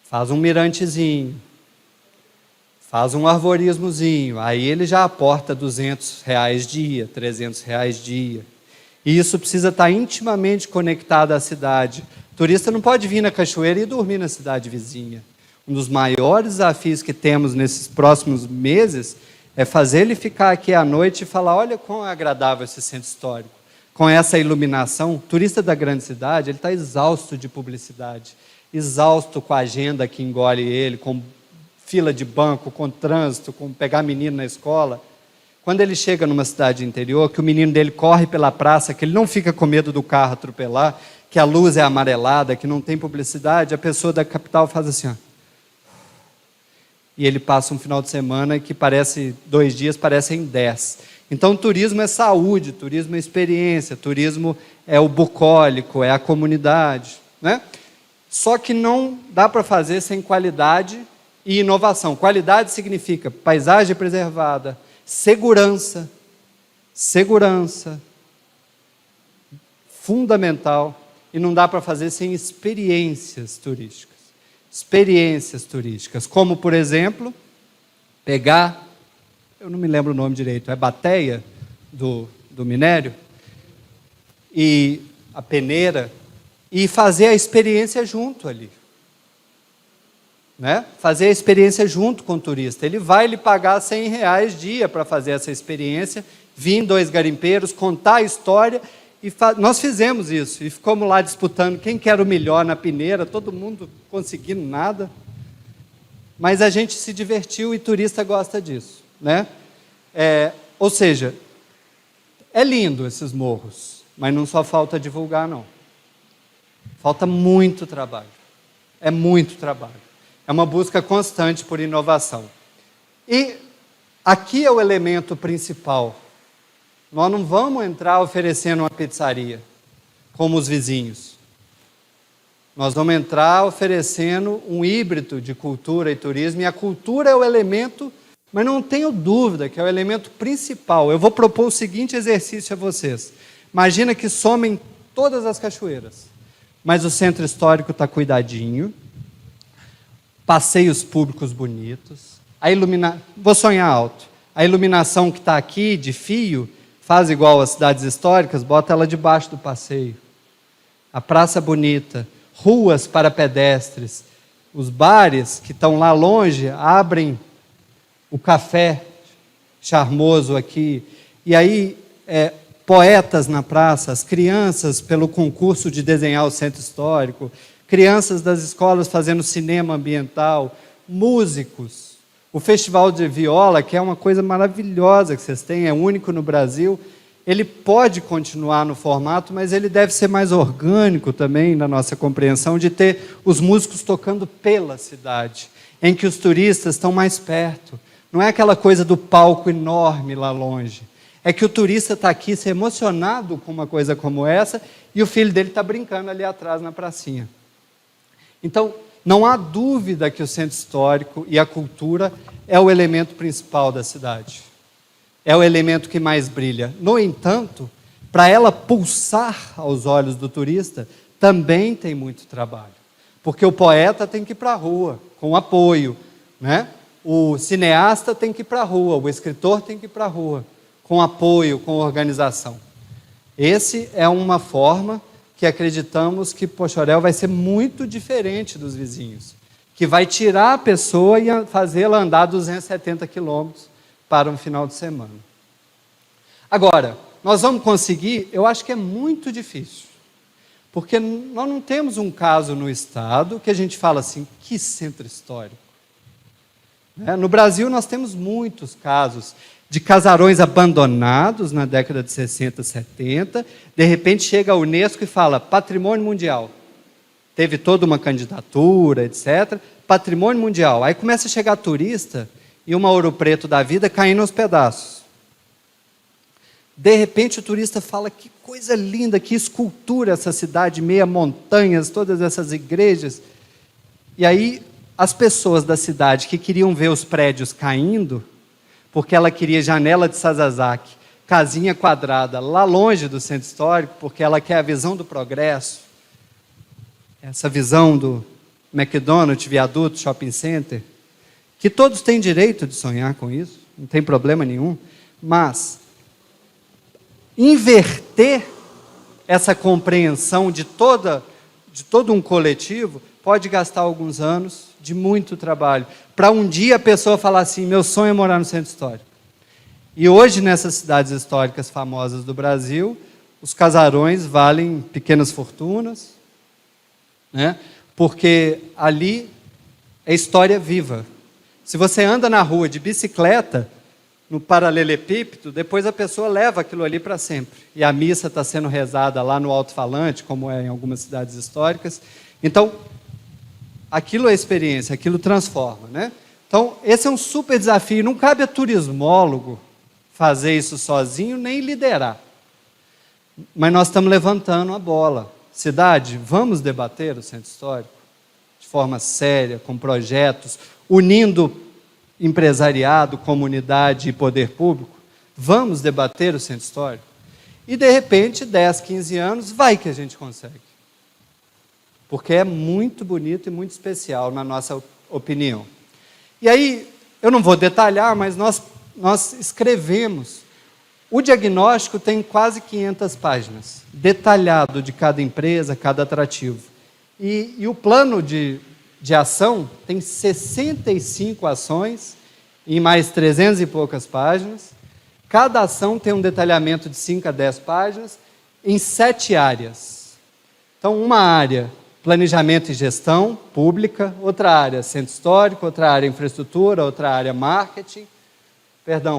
faz um mirantezinho, faz um arvorismozinho, aí ele já aporta R$200 dia, R$300 dia. E isso precisa estar intimamente conectado à cidade. O turista não pode vir na cachoeira e dormir na cidade vizinha. Um dos maiores desafios que temos nesses próximos meses É fazer ele ficar aqui à noite e falar, olha quão agradável esse centro histórico. Com essa iluminação, o turista da grande cidade, ele está exausto de publicidade, exausto com a agenda que engole ele, com fila de banco, com trânsito, com pegar menino na escola. Quando ele chega numa cidade interior, que o menino dele corre pela praça, que ele não fica com medo do carro atropelar, que a luz é amarelada, que não tem publicidade, a pessoa da capital faz assim, ó. E ele passa um final de semana que parece 2 dias, parecem 10. Então, turismo é saúde, turismo é experiência, turismo é o bucólico, é a comunidade, né? Só que não dá para fazer sem qualidade e inovação. Qualidade significa paisagem preservada, segurança, fundamental, e não dá para fazer sem experiências turísticas. Experiências turísticas, como, por exemplo, pegar, eu não me lembro o nome direito, é bateia do minério, e a peneira, e fazer a experiência junto ali. Né? Fazer a experiência junto com o turista. Ele vai lhe pagar R$100 dia para fazer essa experiência, vir 2 garimpeiros, contar a história, e nós fizemos isso, e ficamos lá disputando quem que era o melhor na peneira, todo mundo conseguindo nada, mas a gente se divertiu e turista gosta disso, né? Ou seja, é lindo esses morros, mas não só falta divulgar, não. Falta muito trabalho, é muito trabalho, é uma busca constante por inovação. E aqui é o elemento principal. Nós não vamos entrar oferecendo uma pizzaria, como os vizinhos. Nós vamos entrar oferecendo um híbrido de cultura e turismo, e a cultura é o elemento, mas não tenho dúvida que é o elemento principal. Eu vou propor o seguinte exercício a vocês. Imagina que somem todas as cachoeiras, mas o centro histórico está cuidadinho, passeios públicos bonitos, vou sonhar alto, a iluminação que está aqui, de fio, faz igual às cidades históricas, bota ela debaixo do passeio. A praça bonita, ruas para pedestres, os bares que estão lá longe abrem o café charmoso aqui. E aí, poetas na praça, as crianças pelo concurso de desenhar o centro histórico, crianças das escolas fazendo cinema ambiental, músicos. O Festival de Viola, que é uma coisa maravilhosa que vocês têm, é único no Brasil, ele pode continuar no formato, mas ele deve ser mais orgânico também, na nossa compreensão, de ter os músicos tocando pela cidade, em que os turistas estão mais perto. Não é aquela coisa do palco enorme lá longe. É que o turista está aqui se emocionado com uma coisa como essa, e o filho dele está brincando ali atrás na pracinha. Então, não há dúvida que o centro histórico e a cultura é o elemento principal da cidade. É o elemento que mais brilha. No entanto, para ela pulsar aos olhos do turista, também tem muito trabalho. Porque o poeta tem que ir para a rua, com apoio, né? O cineasta tem que ir para a rua, o escritor tem que ir para a rua, com apoio, com organização. Esse é uma forma que acreditamos que Poxoréu vai ser muito diferente dos vizinhos, que vai tirar a pessoa e fazê-la andar 270 quilômetros para um final de semana. Agora, nós vamos conseguir? Eu acho que é muito difícil, porque nós não temos um caso no Estado que a gente fala assim, que centro histórico. No Brasil nós temos muitos casos de casarões abandonados na década de 60, 70, de repente chega a Unesco e fala, patrimônio mundial. Teve toda uma candidatura, etc. Patrimônio mundial. Aí começa a chegar turista e uma Ouro Preto da vida caindo aos pedaços. De repente o turista fala, que coisa linda, que escultura essa cidade, meia montanhas, todas essas igrejas. E aí as pessoas da cidade que queriam ver os prédios caindo, porque ela queria janela de Sazazaki, casinha quadrada, lá longe do centro histórico, porque ela quer a visão do progresso, essa visão do McDonald's, viaduto, shopping center, que todos têm direito de sonhar com isso, não tem problema nenhum, mas inverter essa compreensão de todo um coletivo pode gastar alguns anos de muito trabalho, para um dia a pessoa falar assim, meu sonho é morar no centro histórico. E hoje, nessas cidades históricas famosas do Brasil, os casarões valem pequenas fortunas, né? Porque ali é história viva. Se você anda na rua de bicicleta, no paralelepípedo, depois a pessoa leva aquilo ali para sempre. E a missa está sendo rezada lá no alto-falante, como é em algumas cidades históricas. Então, aquilo é experiência, aquilo transforma, né? Então, esse é um super desafio. Não cabe a turismólogo fazer isso sozinho, nem liderar. Mas nós estamos levantando a bola. Cidade, vamos debater o centro histórico de forma séria, com projetos, unindo empresariado, comunidade e poder público. Vamos debater o centro histórico. E, de repente, 10, 15 anos, vai que a gente consegue. Porque é muito bonito e muito especial, na nossa opinião. E aí, eu não vou detalhar, mas nós escrevemos. O diagnóstico tem quase 500 páginas, detalhado de cada empresa, cada atrativo. E o plano de ação tem 65 ações, em mais 300 e poucas páginas. Cada ação tem um detalhamento de 5 a 10 páginas, em 7 áreas. Então, uma área, planejamento e gestão pública, outra área, centro histórico, outra área, infraestrutura, outra área, marketing,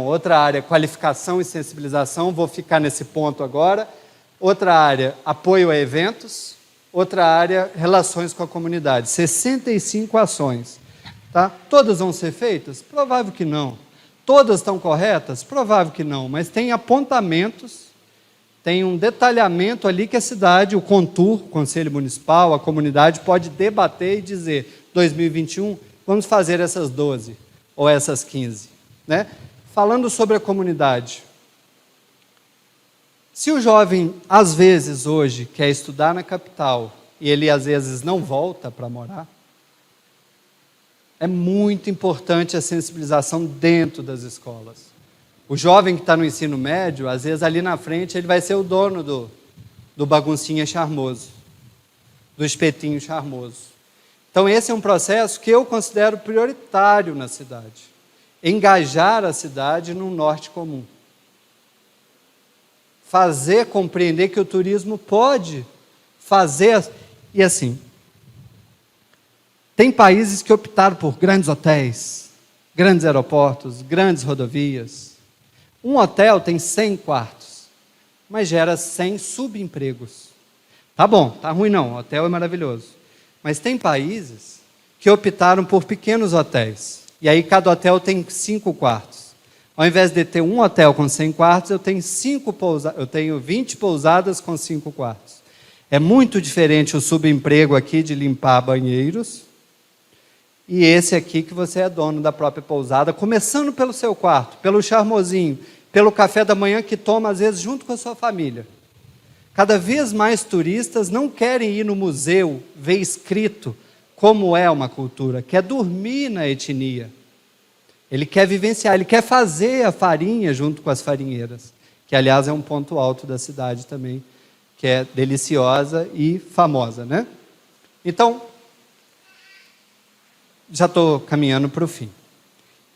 outra área, qualificação e sensibilização, vou ficar nesse ponto agora. Outra área, apoio a eventos. Outra área, relações com a comunidade. 65 ações. Tá? Todas vão ser feitas? Provável que não. Todas estão corretas? Provável que não. Mas tem apontamentos, tem um detalhamento ali que a cidade, o Contur, o Conselho Municipal, a comunidade pode debater e dizer, 2021, vamos fazer essas 12 ou essas 15. Né? Falando sobre a comunidade, se o jovem, às vezes, hoje, quer estudar na capital, e ele, às vezes, não volta para morar, é muito importante a sensibilização dentro das escolas. O jovem que está no ensino médio, às vezes, ali na frente, ele vai ser o dono do baguncinha charmoso, do espetinho charmoso. Então, esse é um processo que eu considero prioritário na cidade. Engajar a cidade num norte comum. Fazer compreender que o turismo pode fazer... E assim, tem países que optaram por grandes hotéis, grandes aeroportos, grandes rodovias. Um hotel tem 100 quartos, mas gera 100 subempregos. Tá bom, tá ruim não, o hotel é maravilhoso. Mas tem países que optaram por pequenos hotéis. E aí cada hotel tem 5 quartos. Ao invés de ter um hotel com 100 quartos, eu tenho 20 pousadas com 5 quartos. É muito diferente o subemprego aqui de limpar banheiros e esse aqui que você é dono da própria pousada, começando pelo seu quarto, pelo charmosinho, pelo café da manhã que toma às vezes junto com a sua família. Cada vez mais turistas não querem ir no museu, ver escrito como é uma cultura, quer dormir na etnia. Ele quer vivenciar, ele quer fazer a farinha junto com as farinheiras, que, aliás, é um ponto alto da cidade também, que é deliciosa e famosa, né? Então, já estou caminhando para o fim.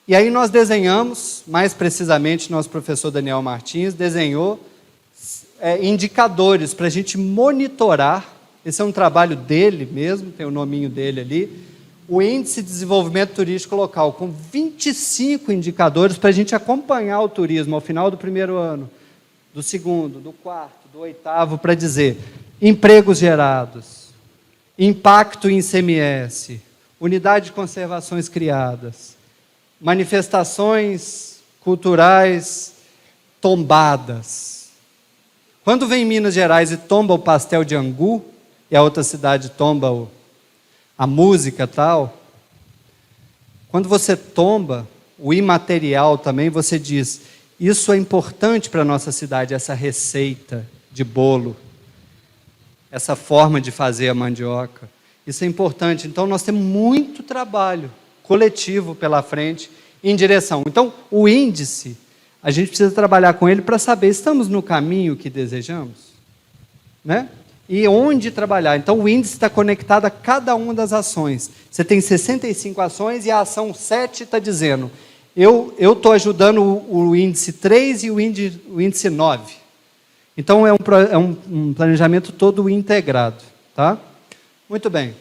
E aí nós desenhamos, mais precisamente, nosso professor Daniel Martins desenhou indicadores para a gente monitorar, esse é um trabalho dele mesmo, tem o nominho dele ali, o Índice de Desenvolvimento Turístico Local, com 25 indicadores para a gente acompanhar o turismo ao final do primeiro ano, do segundo, do quarto, do oitavo, para dizer empregos gerados, impacto em ICMS, unidade de conservações criadas, manifestações culturais tombadas. Quando vem em Minas Gerais e tomba o pastel de angu, e a outra cidade tomba a música tal, quando você tomba o imaterial também, você diz, isso é importante para a nossa cidade, essa receita de bolo, essa forma de fazer a mandioca, isso é importante. Então, nós temos muito trabalho coletivo pela frente, em direção. Então, o índice, a gente precisa trabalhar com ele para saber, estamos no caminho que desejamos? Né? E onde trabalhar. Então, o índice está conectado a cada uma das ações. Você tem 65 ações e a ação 7 está dizendo, Eu estou ajudando o índice 3 e o índice 9. Então, é um planejamento todo integrado. Tá? Muito bem.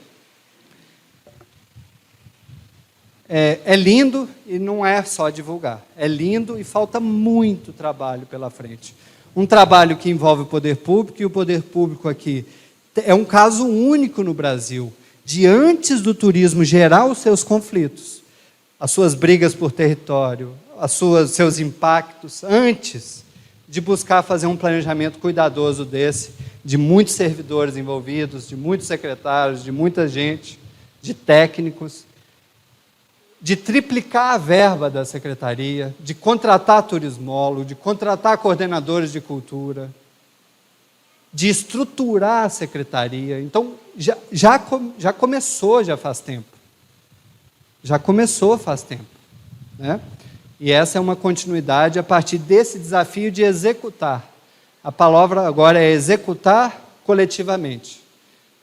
É lindo e não é só divulgar. É lindo e falta muito trabalho pela frente. Um trabalho que envolve o poder público, e o poder público aqui é um caso único no Brasil, de antes do turismo gerar os seus conflitos, as suas brigas por território, seus impactos, antes de buscar fazer um planejamento cuidadoso desse, de muitos servidores envolvidos, de muitos secretários, de muita gente, de técnicos, de triplicar a verba da secretaria, de contratar turismólogo, de contratar coordenadores de cultura, de estruturar a secretaria. Então, já começou, já faz tempo. Já começou faz tempo. Né? E essa é uma continuidade a partir desse desafio de executar. A palavra agora é executar coletivamente.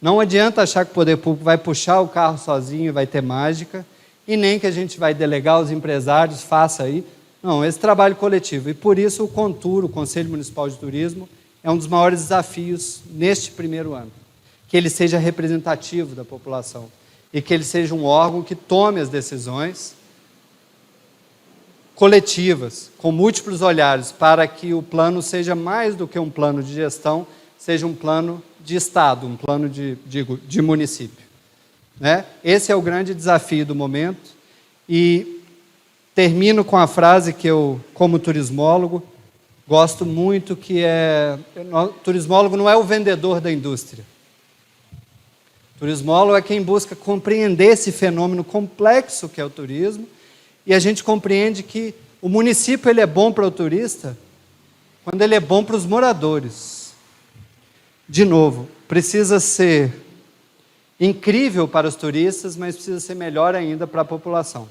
Não adianta achar que o poder público vai puxar o carro sozinho e vai ter mágica, e nem que a gente vai delegar aos empresários, faça aí. Não, esse trabalho coletivo. E por isso o CONTUR, o Conselho Municipal de Turismo, é um dos maiores desafios neste primeiro ano. Que ele seja representativo da população e que ele seja um órgão que tome as decisões coletivas, com múltiplos olhares, para que o plano seja mais do que um plano de gestão, seja um plano de Estado, um plano de município. Né? Esse é o grande desafio do momento, e termino com a frase que eu, como turismólogo, gosto muito, que é: turismólogo não é o vendedor da indústria. Turismólogo é quem busca compreender esse fenômeno complexo que é o turismo, e a gente compreende que o município ele é bom para o turista quando ele é bom para os moradores. De novo, precisa ser incrível para os turistas, mas precisa ser melhor ainda para a população.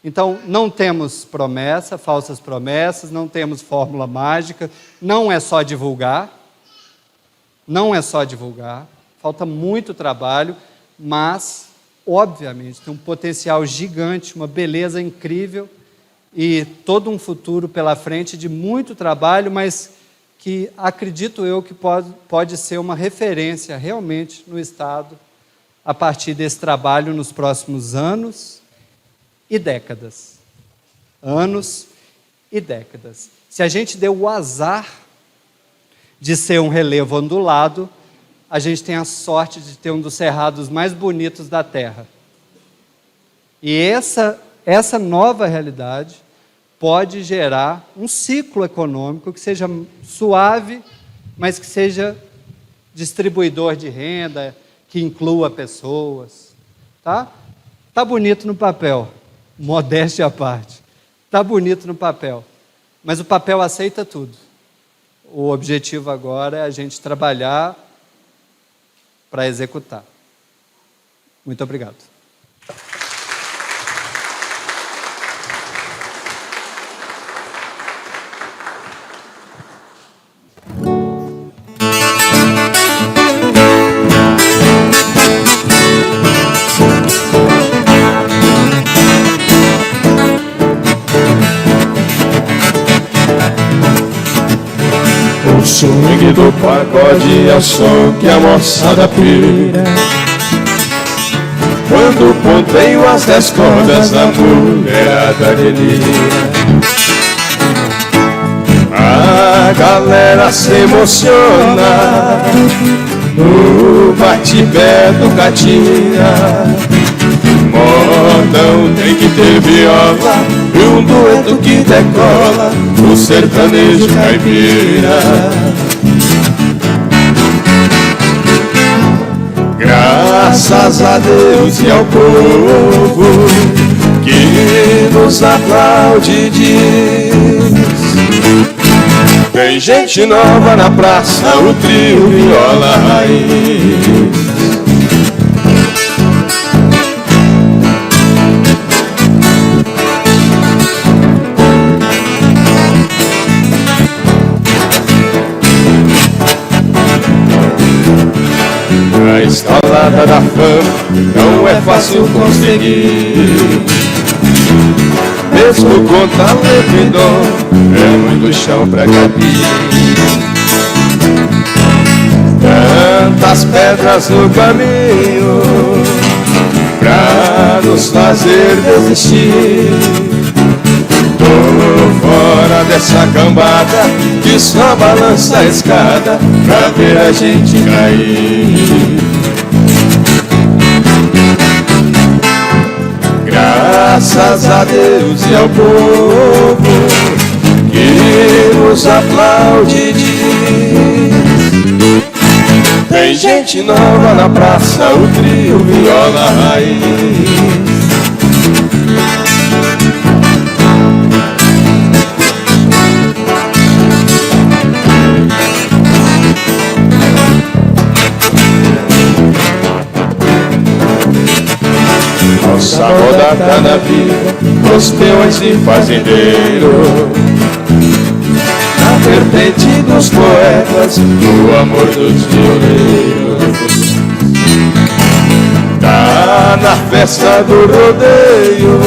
Então, não temos promessa, falsas promessas, não temos fórmula mágica, não é só divulgar, falta muito trabalho, mas, obviamente, tem um potencial gigante, uma beleza incrível e todo um futuro pela frente de muito trabalho, mas que acredito eu que pode ser uma referência realmente no Estado a partir desse trabalho nos próximos anos e décadas. Anos e décadas. Se a gente deu o azar de ser um relevo ondulado, a gente tem a sorte de ter um dos cerrados mais bonitos da Terra. E essa nova realidade pode gerar um ciclo econômico que seja suave, mas que seja distribuidor de renda, que inclua pessoas. Tá bonito no papel, modéstia à parte. Está bonito no papel, mas o papel aceita tudo. O objetivo agora é a gente trabalhar para executar. Muito obrigado. O swing do pagode é o som que a moçada pira. Quando ponteio as 10 cordas, a mulherada delira. A galera se emociona no bate-pé do Catinha. Modão tem que ter viola e um dueto que decola o sertanejo caipira. Graças a Deus e ao povo que nos aplaude e diz: tem gente nova na praça, o trio viola raiz. A escalada da fama não é fácil conseguir. mesmo com talento e dom, é muito chão pra cair. Tantas pedras no caminho pra nos fazer desistir. Tô fora dessa cambada que só balança a escada pra ver a gente cair. Graças a Deus e ao povo que nos aplaude diz: tem gente nova na praça, o trio Viola Raiz. Nossa rodada na vida, os peões e fazendeiros, na vertente dos poetas, no amor dos violeiros. Tá na festa do rodeio,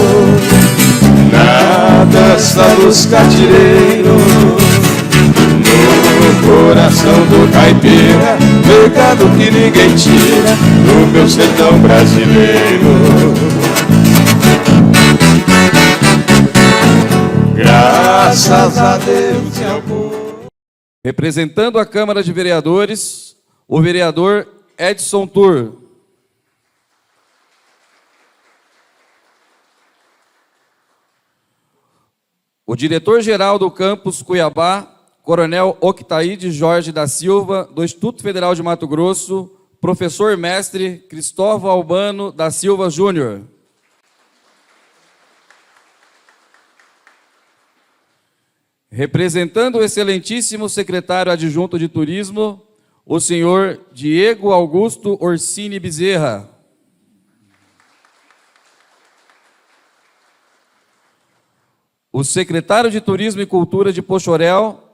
na dança dos catireiros, no coração do caipira, pecado que ninguém tira, no meu sertão brasileiro. Graças a Deus e ao povo. Representando a Câmara de Vereadores, o vereador Edson Tur. O diretor-geral do campus Cuiabá, Coronel Octaíde Jorge da Silva, do Instituto Federal de Mato Grosso, professor mestre Cristóvão Albano da Silva Júnior. Representando o excelentíssimo secretário adjunto de Turismo, o senhor Diego Augusto Orsini Bezerra. O secretário de Turismo e Cultura de Poxoréu,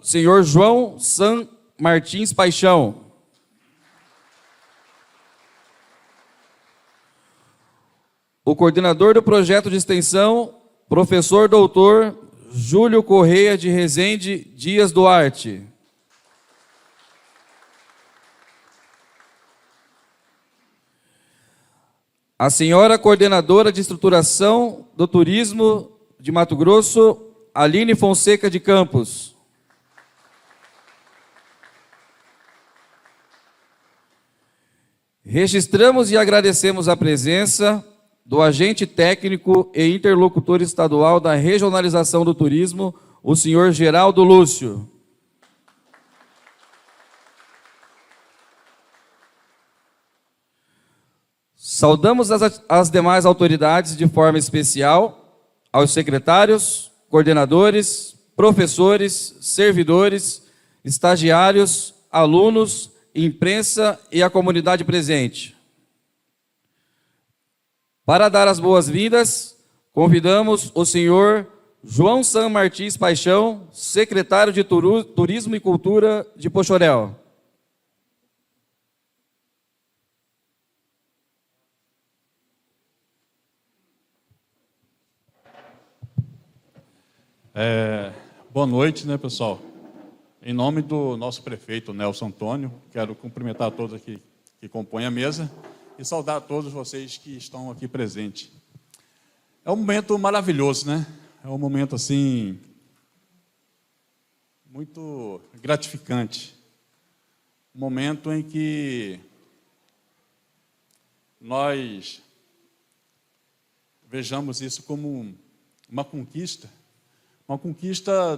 senhor João San Martins Paixão. O coordenador do projeto de extensão, professor doutor Júlio Correia de Rezende Dias Duarte. A senhora coordenadora de estruturação do turismo de Mato Grosso, Aline Fonseca de Campos. Registramos e agradecemos a presença do agente técnico e interlocutor estadual da regionalização do turismo, o senhor Geraldo Lúcio. Saudamos as demais autoridades de forma especial, aos secretários, coordenadores, professores, servidores, estagiários, alunos, imprensa e a comunidade presente. Para dar as boas-vindas, convidamos o senhor João San Martins Paixão, secretário de Turismo e Cultura de Poxoréu. Boa noite, né, pessoal? Em nome do nosso prefeito, Nelson Antônio, quero cumprimentar a todos aqui que compõem a mesa e saudar a todos vocês que estão aqui presentes. É um momento maravilhoso, né? É um momento, assim, muito gratificante. Um momento em que nós vejamos isso como uma conquista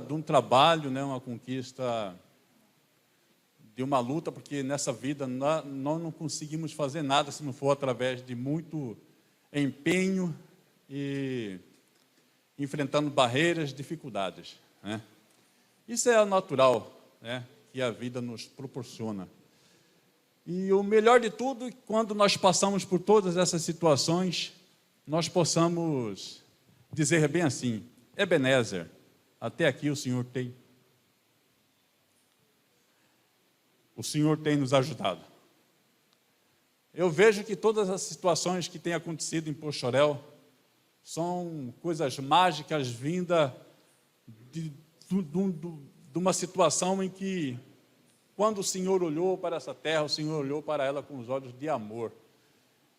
de um trabalho, né? Uma conquista de uma luta, porque nessa vida nós não conseguimos fazer nada se não for através de muito empenho e enfrentando barreiras, dificuldades, né? Isso é natural, né, que a vida nos proporciona. E o melhor de tudo, quando nós passamos por todas essas situações, nós possamos dizer bem assim: Ebenezer, até aqui o Senhor tem nos ajudado. Eu vejo que todas as situações que têm acontecido em Poxoréu são coisas mágicas vindas de uma situação em que, quando o Senhor olhou para essa terra, o Senhor olhou para ela com os olhos de amor.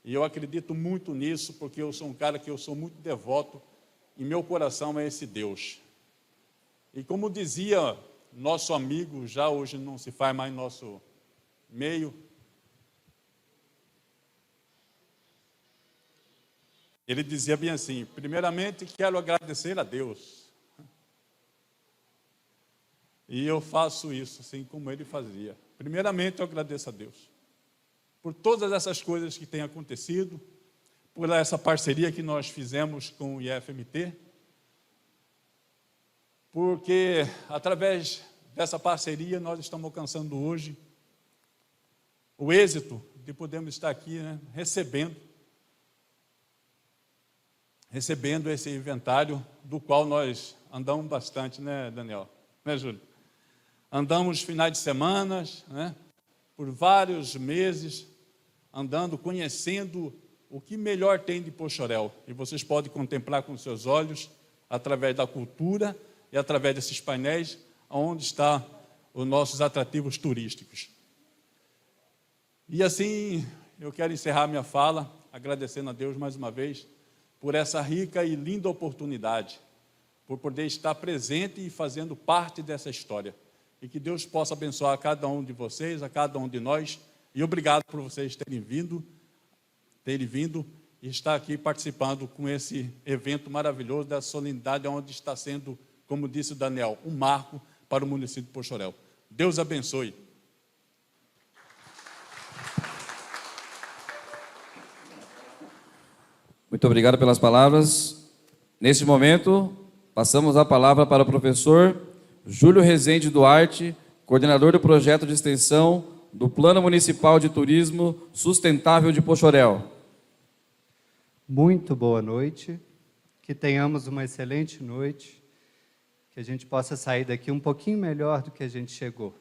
E eu acredito muito nisso, porque eu sou um cara que eu sou muito devoto, e meu coração é esse Deus. E como dizia nosso amigo, já hoje não se faz mais nosso meio, ele dizia bem assim: primeiramente quero agradecer a Deus. E eu faço isso assim como ele fazia. Primeiramente eu agradeço a Deus por todas essas coisas que têm acontecido, por essa parceria que nós fizemos com o IFMT, porque através dessa parceria nós estamos alcançando hoje o êxito de podermos estar aqui, né, recebendo esse inventário do qual nós andamos bastante, né, Daniel? Né, Júlio? Andamos finais de semana, né, por vários meses, andando, conhecendo o que melhor tem de Poxoréu. E vocês podem contemplar com seus olhos, através da cultura e através desses painéis, onde estão os nossos atrativos turísticos. E assim, eu quero encerrar minha fala, agradecendo a Deus mais uma vez, por essa rica e linda oportunidade, por poder estar presente e fazendo parte dessa história. E que Deus possa abençoar a cada um de vocês, a cada um de nós. E obrigado por vocês terem vindo e estar aqui participando com esse evento maravilhoso da solenidade, onde está sendo, como disse o Daniel, um marco para o município de Poxoréu. Deus abençoe. Muito obrigado pelas palavras. Neste momento, passamos a palavra para o professor Júlio Rezende Duarte, coordenador do projeto de extensão do Plano Municipal de Turismo Sustentável de Poxoréu. Muito boa noite, que tenhamos uma excelente noite, que a gente possa sair daqui um pouquinho melhor do que a gente chegou.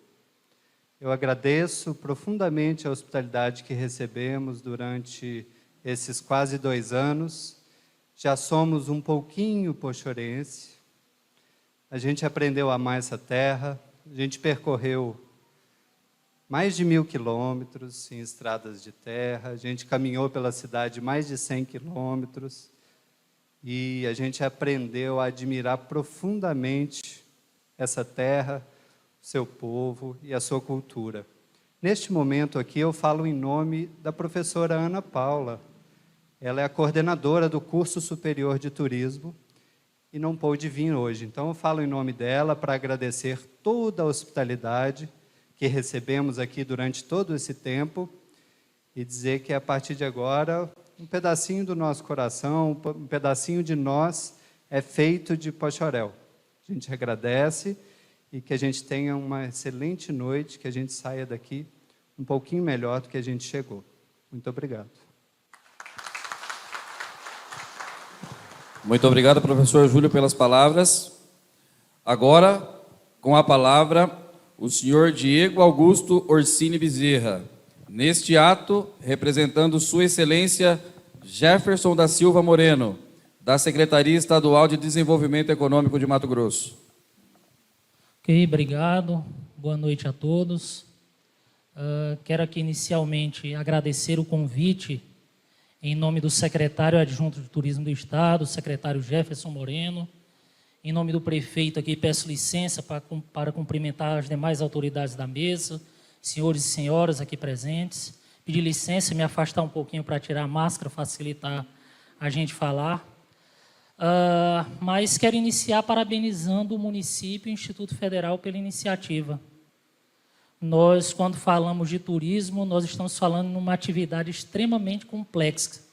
Eu agradeço profundamente a hospitalidade que recebemos durante esses quase 2 anos. Já somos um pouquinho poxorense, a gente aprendeu a amar essa terra, a gente percorreu mais de 1.000 quilômetros em estradas de terra, a gente caminhou pela cidade mais de 100 quilômetros e a gente aprendeu a admirar profundamente essa terra, o seu povo e a sua cultura. Neste momento aqui eu falo em nome da professora Ana Paula. Ela é a coordenadora do curso superior de turismo e não pôde vir hoje. Então eu falo em nome dela para agradecer toda a hospitalidade que recebemos aqui durante todo esse tempo e dizer que, a partir de agora, um pedacinho do nosso coração, um pedacinho de nós é feito de Poxoréu. A gente agradece e que a gente tenha uma excelente noite, que a gente saia daqui um pouquinho melhor do que a gente chegou. Muito obrigado. Muito obrigado, professor Júlio, pelas palavras. Agora, com a palavra, o senhor Diego Augusto Orsini Bezerra, neste ato, representando Sua Excelência Jefferson da Silva Moreno, da Secretaria Estadual de Desenvolvimento Econômico de Mato Grosso. Ok, obrigado. Boa noite a todos. Quero aqui inicialmente agradecer o convite em nome do secretário adjunto de Turismo do Estado, o secretário Jefferson Moreno. Em nome do prefeito aqui, peço licença para cumprimentar as demais autoridades da mesa, senhores e senhoras aqui presentes. Pedir licença, me afastar um pouquinho para tirar a máscara, facilitar a gente falar. Mas quero iniciar parabenizando o município e o Instituto Federal pela iniciativa. Nós, quando falamos de turismo, nós estamos falando de uma atividade extremamente complexa.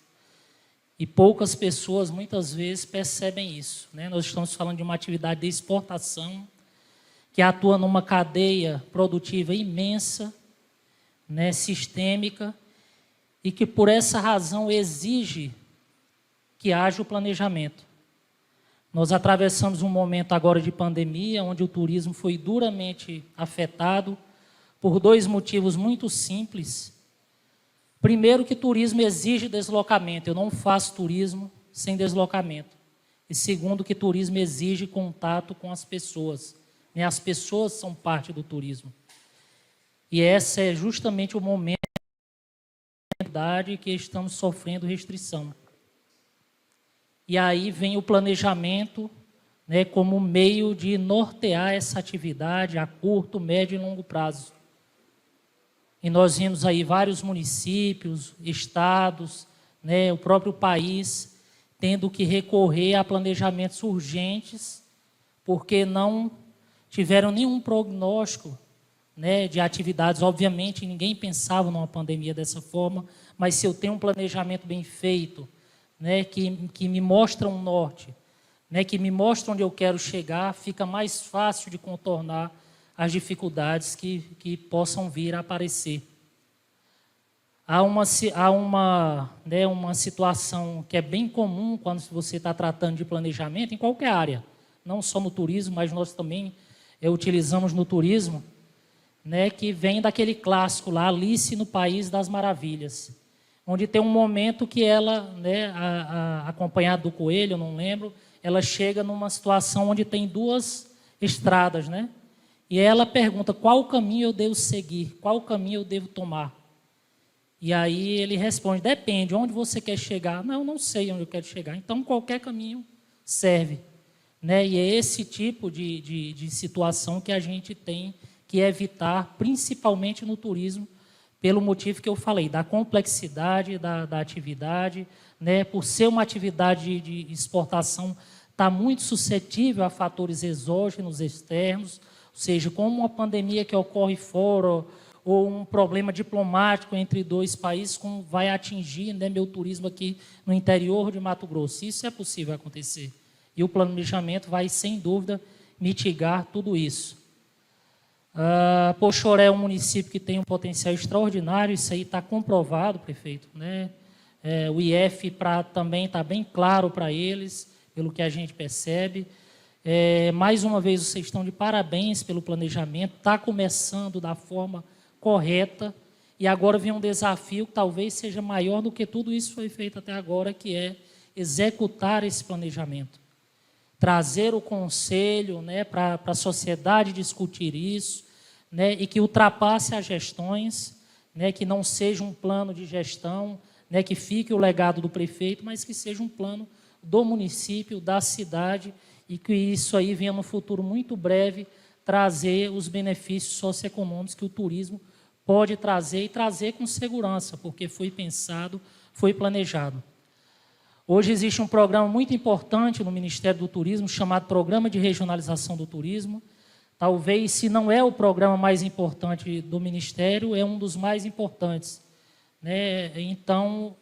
E poucas pessoas, muitas vezes, percebem isso, né? Nós estamos falando de uma atividade de exportação que atua numa cadeia produtiva imensa, né, sistêmica, e que, por essa razão, exige que haja o planejamento. Nós atravessamos um momento agora de pandemia, onde o turismo foi duramente afetado por 2 motivos muito simples. Primeiro, que turismo exige deslocamento. Eu não faço turismo sem deslocamento. E segundo, que turismo exige contato com as pessoas. Né? As pessoas são parte do turismo. E esse é justamente o momento que estamos sofrendo restrição. E aí vem o planejamento, né, como meio de nortear essa atividade a curto, médio e longo prazo. E nós vimos aí vários municípios, estados, né, o próprio país, tendo que recorrer a planejamentos urgentes, porque não tiveram nenhum prognóstico, né, de atividades. Obviamente, ninguém pensava numa pandemia dessa forma, mas se eu tenho um planejamento bem feito, né, que me mostra um norte, né, que me mostra onde eu quero chegar, fica mais fácil de contornar as dificuldades que possam vir a aparecer. Há uma situação que é bem comum quando você está tratando de planejamento em qualquer área, não só no turismo, mas nós também utilizamos no turismo, né, que vem daquele clássico lá, Alice no País das Maravilhas, onde tem um momento que ela, né, acompanhada do coelho, eu não lembro, ela chega numa situação onde tem duas estradas, né? E ela pergunta, qual caminho eu devo seguir? Qual caminho eu devo tomar? E aí ele responde, depende, onde você quer chegar? Não, eu não sei onde eu quero chegar. Então, qualquer caminho serve. Né? E é esse tipo de situação que a gente tem que evitar, principalmente no turismo, pelo motivo que eu falei, da complexidade da atividade, né? Por ser uma atividade de exportação, está muito suscetível a fatores exógenos, externos, ou seja, como uma pandemia que ocorre fora, ou um problema diplomático entre dois países, como vai atingir, né, meu turismo aqui no interior de Mato Grosso. Isso é possível acontecer. E o planejamento vai, sem dúvida, mitigar tudo isso. Poxoré é um município que tem um potencial extraordinário, isso aí está comprovado, prefeito. Né? O IF também está bem claro para eles, pelo que a gente percebe. Mais uma vez, vocês estão de parabéns pelo planejamento, está começando da forma correta, e agora vem um desafio que talvez seja maior do que tudo isso foi feito até agora, que é executar esse planejamento. Trazer o conselho, né, para a sociedade discutir isso, né, e que ultrapasse as gestões, né, que não seja um plano de gestão, né, que fique o legado do prefeito, mas que seja um plano do município, da cidade, e que isso aí venha no futuro muito breve trazer os benefícios socioeconômicos que o turismo pode trazer, e trazer com segurança, porque foi pensado, foi planejado. Hoje existe um programa muito importante no Ministério do Turismo, chamado Programa de Regionalização do Turismo. Talvez, se não é o programa mais importante do Ministério, é um dos mais importantes. Né? Então,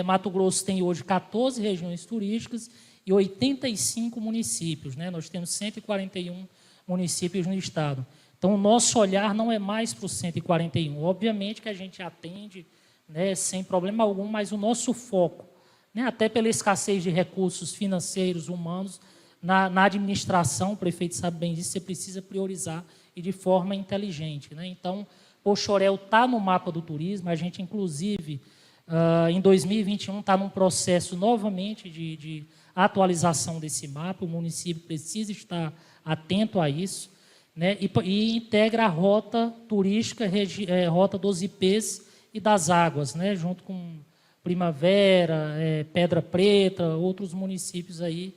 Mato Grosso tem hoje 14 regiões turísticas e 85 municípios. Né? Nós temos 141 municípios no estado. Então, o nosso olhar não é mais para os 141. Obviamente que a gente atende, né, sem problema algum, mas o nosso foco, né, até pela escassez de recursos financeiros, humanos, na administração, o prefeito sabe bem disso, você precisa priorizar e de forma inteligente. Né? Então, Poxoré está no mapa do turismo, a gente, inclusive, em 2021, está num processo novamente de atualização desse mapa, o município precisa estar atento a isso, né? E integra a rota turística, rota dos IPs e das águas, né? Junto com Primavera, Pedra Preta, outros municípios aí,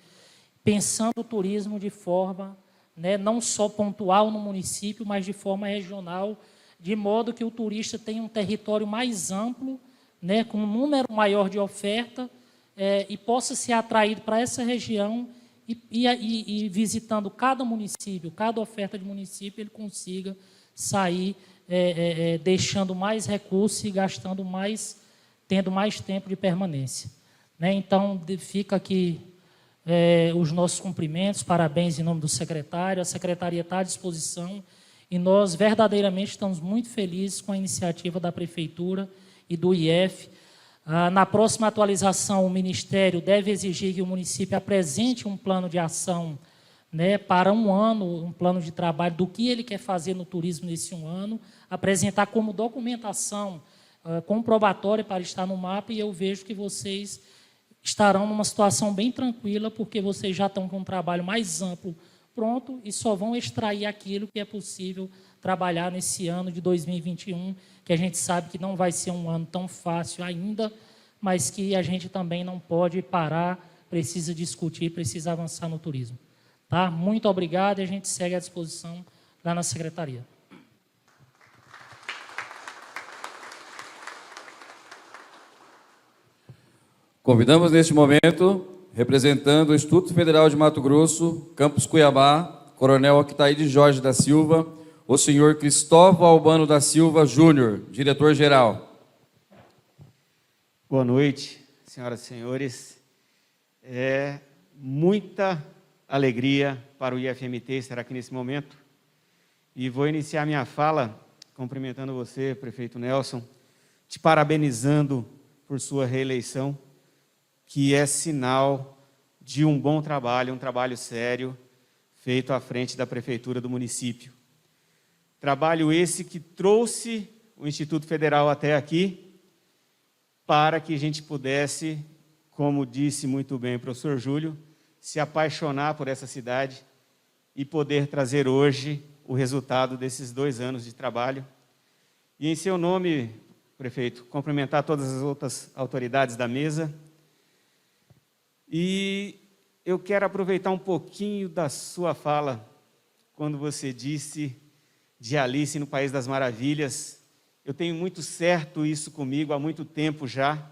pensando o turismo de forma, né, não só pontual no município, mas de forma regional, de modo que o turista tenha um território mais amplo, né, com um número maior de oferta, e possa ser atraído para essa região e visitando cada município, cada oferta de município, ele consiga sair deixando mais recursos e gastando mais, tendo mais tempo de permanência. Né? Então, fica aqui os nossos cumprimentos, parabéns em nome do secretário, a secretaria está à disposição e nós verdadeiramente estamos muito felizes com a iniciativa da Prefeitura e do IF. Na próxima atualização, o Ministério deve exigir que o município apresente um plano de ação, né, para um ano, um plano de trabalho do que ele quer fazer no turismo nesse um ano, apresentar como documentação comprobatória para estar no mapa, e eu vejo que vocês estarão numa situação bem tranquila, porque vocês já estão com um trabalho mais amplo pronto e só vão extrair aquilo que é possível trabalhar nesse ano de 2021, que a gente sabe que não vai ser um ano tão fácil ainda, mas que a gente também não pode parar, precisa discutir, precisa avançar no turismo. Tá? Muito obrigado e a gente segue à disposição lá na secretaria. Convidamos neste momento, representando o Instituto Federal de Mato Grosso, Campus Cuiabá, Coronel Octaíde Jorge da Silva, o senhor Cristóvão Albano da Silva Júnior, diretor-geral. Boa noite, senhoras e senhores. É muita alegria para o IFMT estar aqui nesse momento. E vou iniciar minha fala cumprimentando você, prefeito Nelson, te parabenizando por sua reeleição, que é sinal de um bom trabalho, um trabalho sério, feito à frente da prefeitura do município. Trabalho esse que trouxe o Instituto Federal até aqui, para que a gente pudesse, como disse muito bem o professor Júlio, se apaixonar por essa cidade e poder trazer hoje o resultado desses 2 anos de trabalho. E em seu nome, prefeito, cumprimentar todas as outras autoridades da mesa. E eu quero aproveitar um pouquinho da sua fala, quando você disse de Alice no País das Maravilhas. Eu tenho muito certo isso comigo há muito tempo já,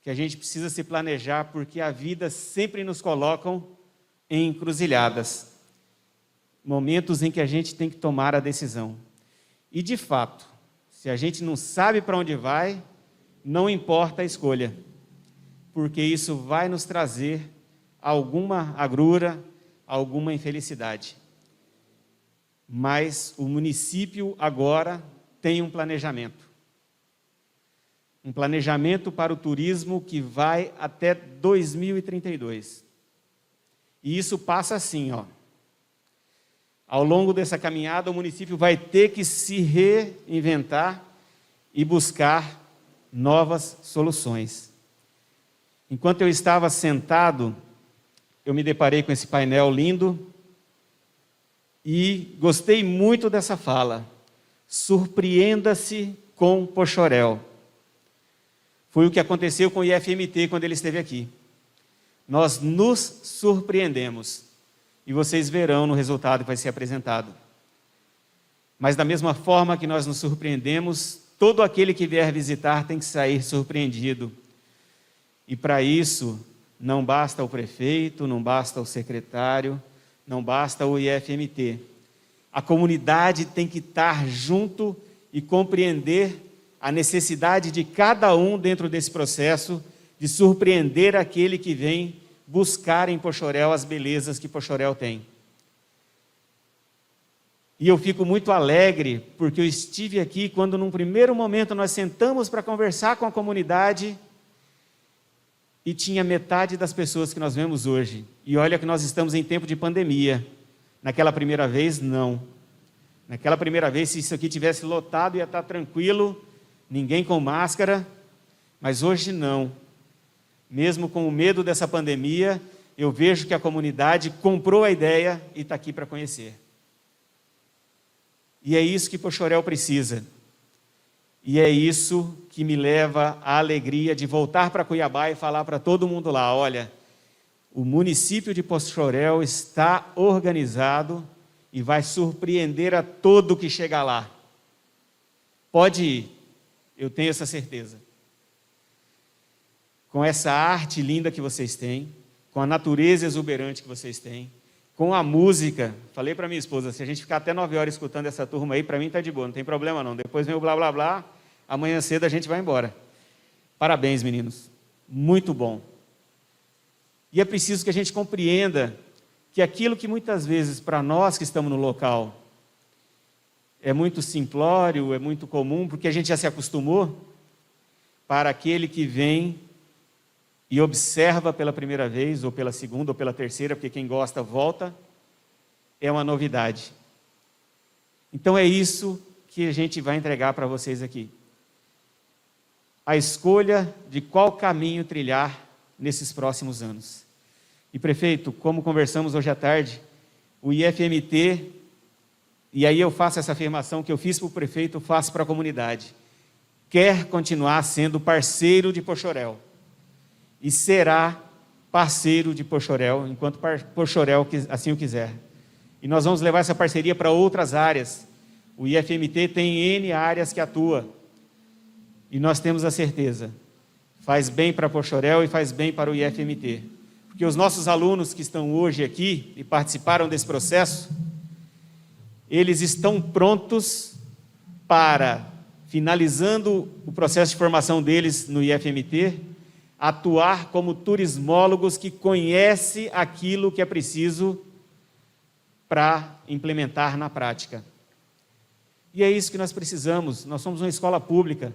que a gente precisa se planejar, porque a vida sempre nos colocam em encruzilhadas, momentos em que a gente tem que tomar a decisão. E, de fato, se a gente não sabe para onde vai, não importa a escolha, porque isso vai nos trazer alguma agrura, alguma infelicidade. Mas o município agora tem um planejamento para o turismo que vai até 2032. E isso passa assim, ó. Ao longo dessa caminhada, o município vai ter que se reinventar e buscar novas soluções. Enquanto eu estava sentado, eu me deparei com esse painel lindo e gostei muito dessa fala. Surpreenda-se com Poxoréu. Foi o que aconteceu com o IFMT quando ele esteve aqui. Nós nos surpreendemos e vocês verão no resultado que vai ser apresentado. Mas da mesma forma que nós nos surpreendemos, todo aquele que vier visitar tem que sair surpreendido. E para isso, não basta o prefeito, não basta o secretário, não basta o IFMT. A comunidade tem que estar junto e compreender a necessidade de cada um dentro desse processo de surpreender aquele que vem buscar em Poxoréu as belezas que Poxoréu tem. E eu fico muito alegre porque eu estive aqui quando num primeiro momento nós sentamos para conversar com a comunidade e tinha metade das pessoas que nós vemos hoje. E olha que nós estamos em tempo de pandemia. Naquela primeira vez, não. Naquela primeira vez, se isso aqui tivesse lotado, ia estar tranquilo, ninguém com máscara, mas hoje não. Mesmo com o medo dessa pandemia, eu vejo que a comunidade comprou a ideia e está aqui para conhecer. E é isso que Poxoréu precisa. E é isso que me leva à alegria de voltar para Cuiabá e falar para todo mundo lá, olha, o município de Poxoréu está organizado e vai surpreender a todo que chegar lá. Pode ir, eu tenho essa certeza. Com essa arte linda que vocês têm, com a natureza exuberante que vocês têm, com a música, falei para minha esposa, se a gente ficar até 9 horas escutando essa turma aí, para mim está de boa, não tem problema não, depois vem o blá blá blá, amanhã cedo a gente vai embora. Parabéns, meninos, muito bom. E é preciso que a gente compreenda que aquilo que muitas vezes para nós que estamos no local é muito simplório, é muito comum, porque a gente já se acostumou, para aquele que vem e observa pela primeira vez, ou pela segunda, ou pela terceira, porque quem gosta volta, é uma novidade. Então é isso que a gente vai entregar para vocês aqui. A escolha de qual caminho trilhar nesses próximos anos. E, prefeito, como conversamos hoje à tarde, o IFMT, e aí eu faço essa afirmação que eu fiz para o prefeito, eu faço para a comunidade, quer continuar sendo parceiro de Poxoréu e será parceiro de Poxoréu, enquanto Poxoréu assim o quiser. E nós vamos levar essa parceria para outras áreas. O IFMT tem N áreas que atua. E nós temos a certeza, faz bem para Poxoréu e faz bem para o IFMT. Porque os nossos alunos que estão hoje aqui e participaram desse processo, eles estão prontos para, finalizando o processo de formação deles no IFMT, atuar como turismólogos que conhecem aquilo que é preciso para implementar na prática. E é isso que nós precisamos. Nós somos uma escola pública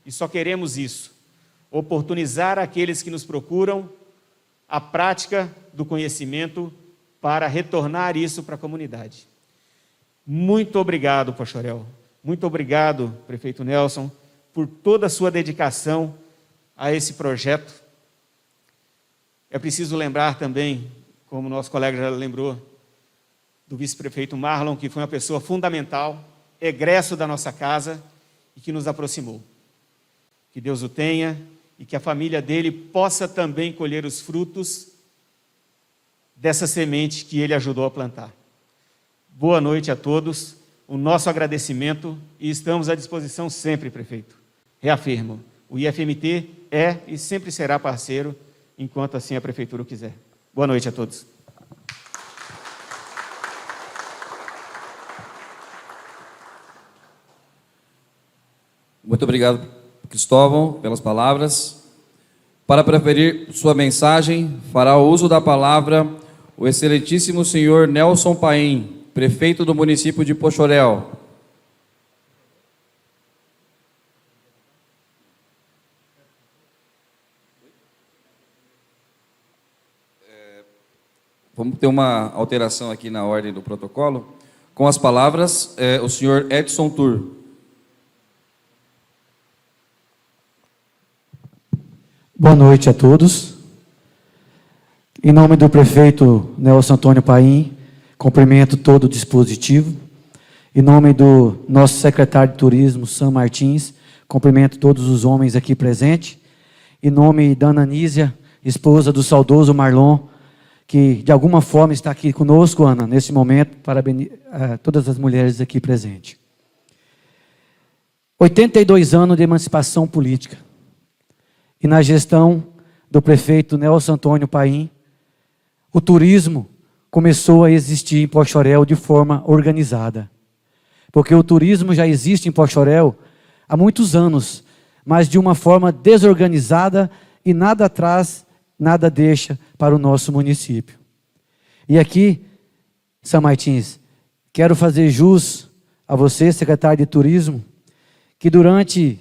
e só queremos isso, oportunizar aqueles que nos procuram a prática do conhecimento para retornar isso para a comunidade. Muito obrigado, Poxoréu. Muito obrigado, prefeito Nelson, por toda a sua dedicação a esse projeto. É preciso lembrar também, como nosso colega já lembrou, do vice-prefeito Marlon, que foi uma pessoa fundamental, egresso da nossa casa e que nos aproximou. Que Deus o tenha e que a família dele possa também colher os frutos dessa semente que ele ajudou a plantar. Boa noite a todos, o nosso agradecimento e estamos à disposição sempre, prefeito. Reafirmo, o IFMT é e sempre será parceiro, enquanto assim a prefeitura o quiser. Boa noite a todos. Muito obrigado, Cristóvão, pelas palavras. Para preferir sua mensagem, fará uso da palavra o excelentíssimo senhor Nelson Paim, prefeito do município de Poxoréu. Vamos ter uma alteração aqui na ordem do protocolo. Com as palavras, o senhor Edson Tur. Boa noite a todos. Em nome do prefeito Nelson Antônio Paim, cumprimento todo o dispositivo. Em nome do nosso secretário de Turismo, Sam Martins, cumprimento todos os homens aqui presentes. Em nome da Ana Nísia, esposa do saudoso Marlon, que de alguma forma está aqui conosco, Ana, nesse momento, parabéns a todas as mulheres aqui presentes. 82 anos de emancipação política. E na gestão do prefeito Nelson Antônio Paim, o turismo começou a existir em Poxoréu de forma organizada. Porque o turismo já existe em Poxoréu há muitos anos, mas de uma forma desorganizada e nada traz, nada deixa para o nosso município. E aqui, Sam Martins, quero fazer jus a você, secretário de Turismo, que durante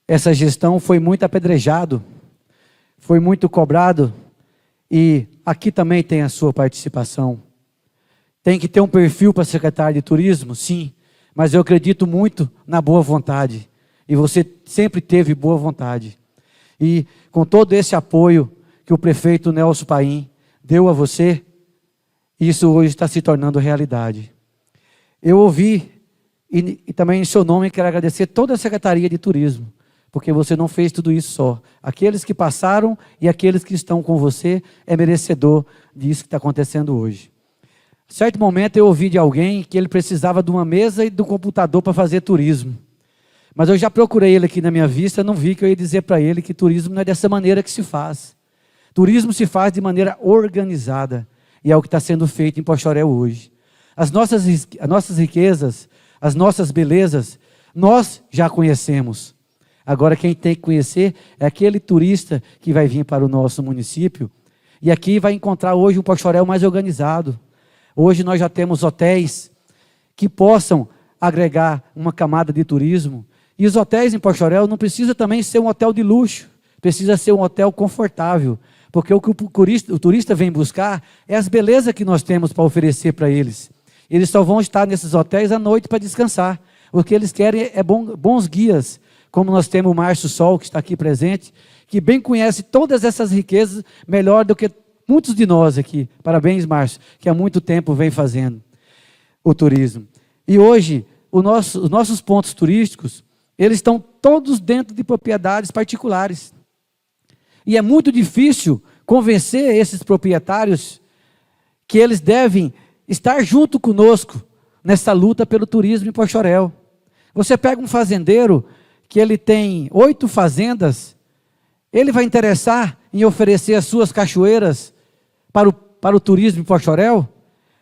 essa gestão foi muito apedrejado, foi muito cobrado, e aqui também tem a sua participação. Tem que ter um perfil para secretário de Turismo, sim, mas eu acredito muito na boa vontade, e você sempre teve boa vontade. E com todo esse apoio que o prefeito Nelson Paim deu a você, isso hoje está se tornando realidade. Eu ouvi, e também em seu nome quero agradecer toda a Secretaria de Turismo, porque você não fez tudo isso só. Aqueles que passaram e aqueles que estão com você é merecedor disso que está acontecendo hoje. Em certo momento eu ouvi de alguém que ele precisava de uma mesa e de um computador para fazer turismo. Mas eu já procurei ele aqui na minha vista, não vi que eu ia dizer para ele que turismo não é dessa maneira que se faz. Turismo se faz de maneira organizada, e é o que está sendo feito em Poxoréu hoje. As nossas riquezas, as nossas belezas, nós já conhecemos. Agora quem tem que conhecer é aquele turista que vai vir para o nosso município, e aqui vai encontrar hoje um Poxoréu mais organizado. Hoje nós já temos hotéis que possam agregar uma camada de turismo, e os hotéis em Poxoréu não precisa também ser um hotel de luxo, precisa ser um hotel confortável, porque o que o turista vem buscar é as belezas que nós temos para oferecer para eles. Eles só vão estar nesses hotéis à noite para descansar. O que eles querem é bons guias, como nós temos o Márcio Sol, que está aqui presente, que bem conhece todas essas riquezas melhor do que muitos de nós aqui. Parabéns, Márcio, que há muito tempo vem fazendo o turismo. E hoje, os nossos pontos turísticos, eles estão todos dentro de propriedades particulares. E é muito difícil convencer esses proprietários que eles devem estar junto conosco nessa luta pelo turismo em Poxoréu. Você pega um fazendeiro que ele tem 8 fazendas, ele vai interessar em oferecer as suas cachoeiras para o turismo em Poxoréu?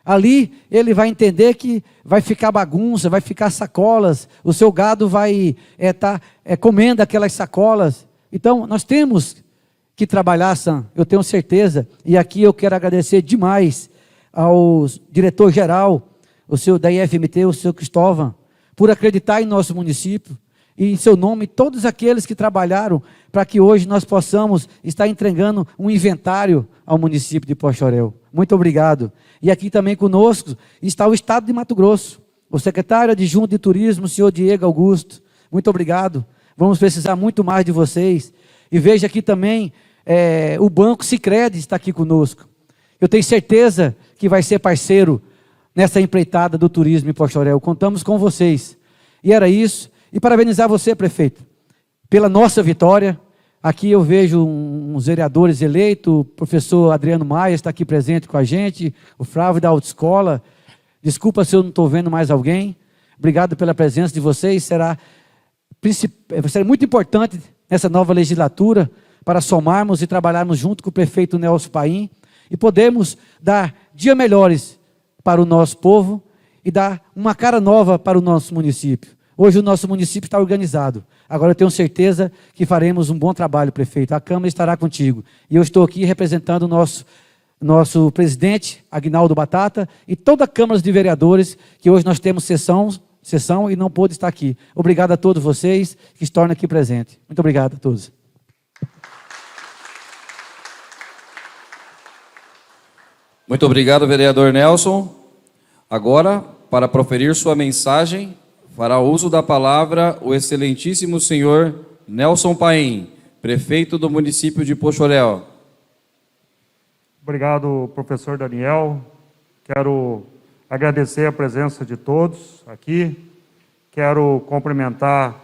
Ali ele vai entender que vai ficar bagunça, vai ficar sacolas, o seu gado vai estar comendo aquelas sacolas. Então, nós temos que trabalhar, Sam, eu tenho certeza, e aqui eu quero agradecer demais ao diretor-geral, o seu da IFMT, o seu Cristóvão, por acreditar em nosso município, e em seu nome, todos aqueles que trabalharam para que hoje nós possamos estar entregando um inventário ao município de Poxoréu. Muito obrigado. E aqui também conosco está o Estado de Mato Grosso, o secretário adjunto de Turismo, o senhor Diego Augusto. Muito obrigado. Vamos precisar muito mais de vocês. E veja aqui também, o Banco Sicredi está aqui conosco. Eu tenho certeza que vai ser parceiro nessa empreitada do turismo em Poxoréu. Contamos com vocês. E era isso. E parabenizar você, prefeito, pela nossa vitória. Aqui eu vejo uns vereadores eleitos, o professor Adriano Maia está aqui presente com a gente, o Flávio da Autoescola. Desculpa se eu não estou vendo mais alguém. Obrigado pela presença de vocês. Será muito importante nessa nova legislatura para somarmos e trabalharmos junto com o prefeito Nelson Paim e podermos dar dias melhores para o nosso povo e dar uma cara nova para o nosso município. Hoje o nosso município está organizado. Agora eu tenho certeza que faremos um bom trabalho, prefeito. A Câmara estará contigo. E eu estou aqui representando o nosso presidente, Aguinaldo Batata, e toda a Câmara de Vereadores, que hoje nós temos sessão e não pôde estar aqui. Obrigado a todos vocês que estão aqui presentes. Muito obrigado a todos. Muito obrigado, vereador Nelson. Agora, para proferir sua mensagem, fará uso da palavra o excelentíssimo senhor Nelson Paim, prefeito do município de Poxoréu. Obrigado, professor Daniel. Quero agradecer a presença de todos aqui. Quero cumprimentar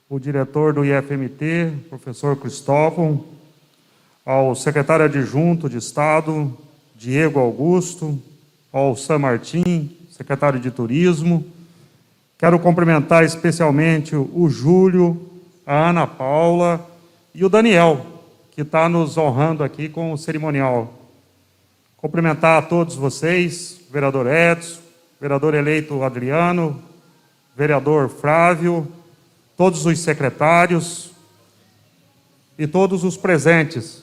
o diretor do IFMT, professor Cristóvão, ao secretário adjunto de Estado, Diego Augusto, ao San Martim, secretário de Turismo. Quero cumprimentar especialmente o Júlio, a Ana Paula e o Daniel, que está nos honrando aqui com o cerimonial. Cumprimentar a todos vocês, vereador Edson, vereador eleito Adriano, vereador Flávio, todos os secretários e todos os presentes.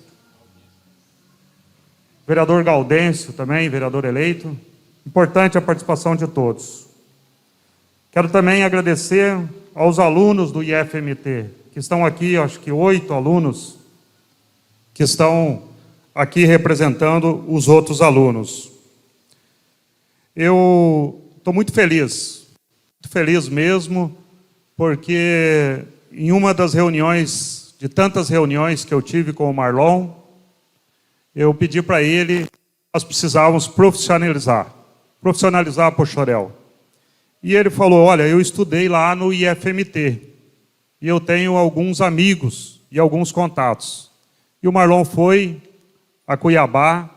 Vereador Gaudêncio também, vereador eleito. Importante a participação de todos. Quero também agradecer aos alunos do IFMT, que estão aqui, acho que 8 alunos, que estão aqui representando os outros alunos. Eu estou muito feliz mesmo, porque em uma das reuniões, de tantas reuniões que eu tive com o Marlon, eu pedi para ele que nós precisávamos profissionalizar Poxoréu. E ele falou, olha, eu estudei lá no IFMT, e eu tenho alguns amigos e alguns contatos. E o Marlon foi a Cuiabá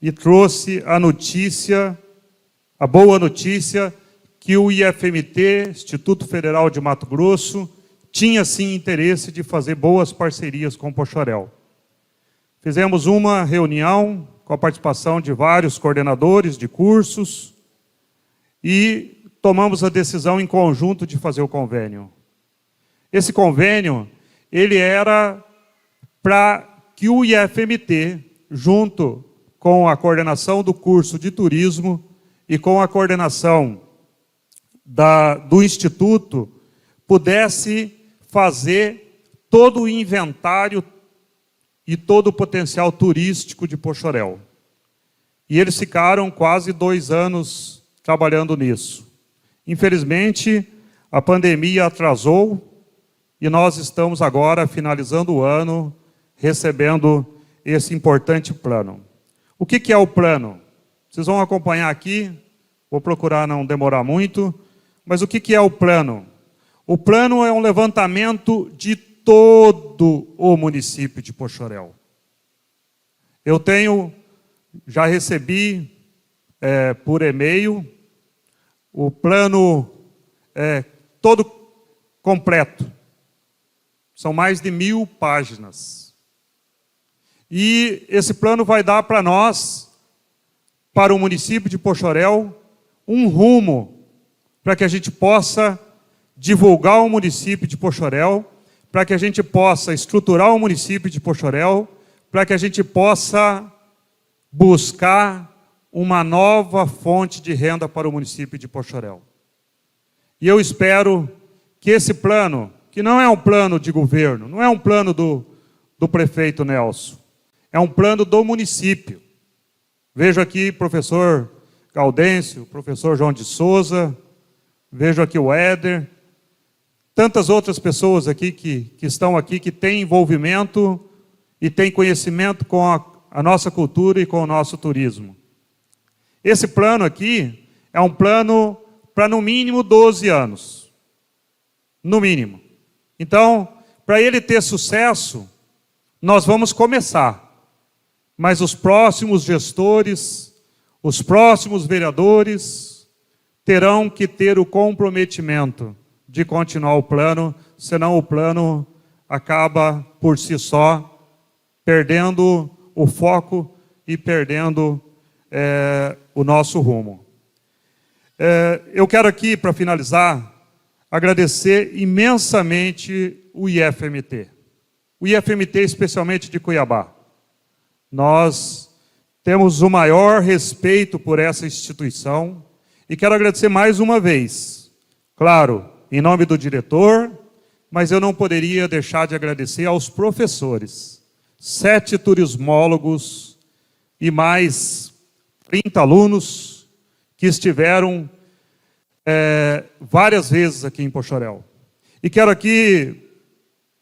e trouxe a boa notícia, que o IFMT, Instituto Federal de Mato Grosso, tinha sim interesse de fazer boas parcerias com Poxoréu. Fizemos uma reunião com a participação de vários coordenadores de cursos e tomamos a decisão em conjunto de fazer o convênio. Esse convênio, ele era para que o IFMT, junto com a coordenação do curso de turismo e com a coordenação do Instituto, pudesse fazer todo o inventário e todo o potencial turístico de Poxoréu. E eles ficaram quase 2 anos trabalhando nisso. Infelizmente, a pandemia atrasou e nós estamos agora finalizando o ano, recebendo esse importante plano. O que é o plano? Vocês vão acompanhar aqui, vou procurar não demorar muito, mas o que é o plano? O plano é um levantamento de todo o município de Poxoréu. Eu já recebi por e-mail o plano todo completo. São mais de 1000 páginas. E esse plano vai dar para nós, para o município de Poxoréu, um rumo para que a gente possa divulgar o município de Poxoréu, para que a gente possa estruturar o município de Poxoréu, para que a gente possa buscar uma nova fonte de renda para o município de Poxoréu. E eu espero que esse plano, que não é um plano de governo, não é um plano do prefeito Nelson, é um plano do município. Vejo aqui o professor Gaudêncio, o professor João de Souza, vejo aqui o Éder, tantas outras pessoas aqui que estão aqui, que têm envolvimento e têm conhecimento com a nossa cultura e com o nosso turismo. Esse plano aqui é um plano para no mínimo 12 anos. No mínimo. Então, para ele ter sucesso, nós vamos começar. Mas os próximos gestores, os próximos vereadores, terão que ter o comprometimento de continuar o plano, senão o plano acaba por si só perdendo o foco e perdendo o nosso rumo. Eu quero aqui, para finalizar, agradecer imensamente o IFMT. O IFMT, especialmente de Cuiabá. Nós temos o maior respeito por essa instituição e quero agradecer mais uma vez, claro, em nome do diretor, mas eu não poderia deixar de agradecer aos professores, 7 turismólogos e mais 30 alunos que estiveram várias vezes aqui em Poxoréu. E quero aqui,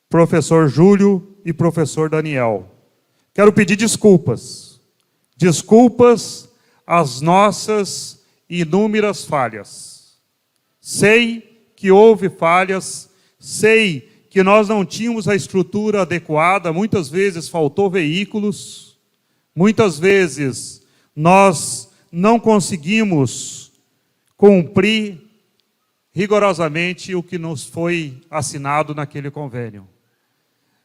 professor Júlio e professor Daniel, quero pedir desculpas. Desculpas às nossas inúmeras falhas. Sei que houve falhas, sei que nós não tínhamos a estrutura adequada, muitas vezes faltou veículos, muitas vezes nós não conseguimos cumprir rigorosamente o que nos foi assinado naquele convênio.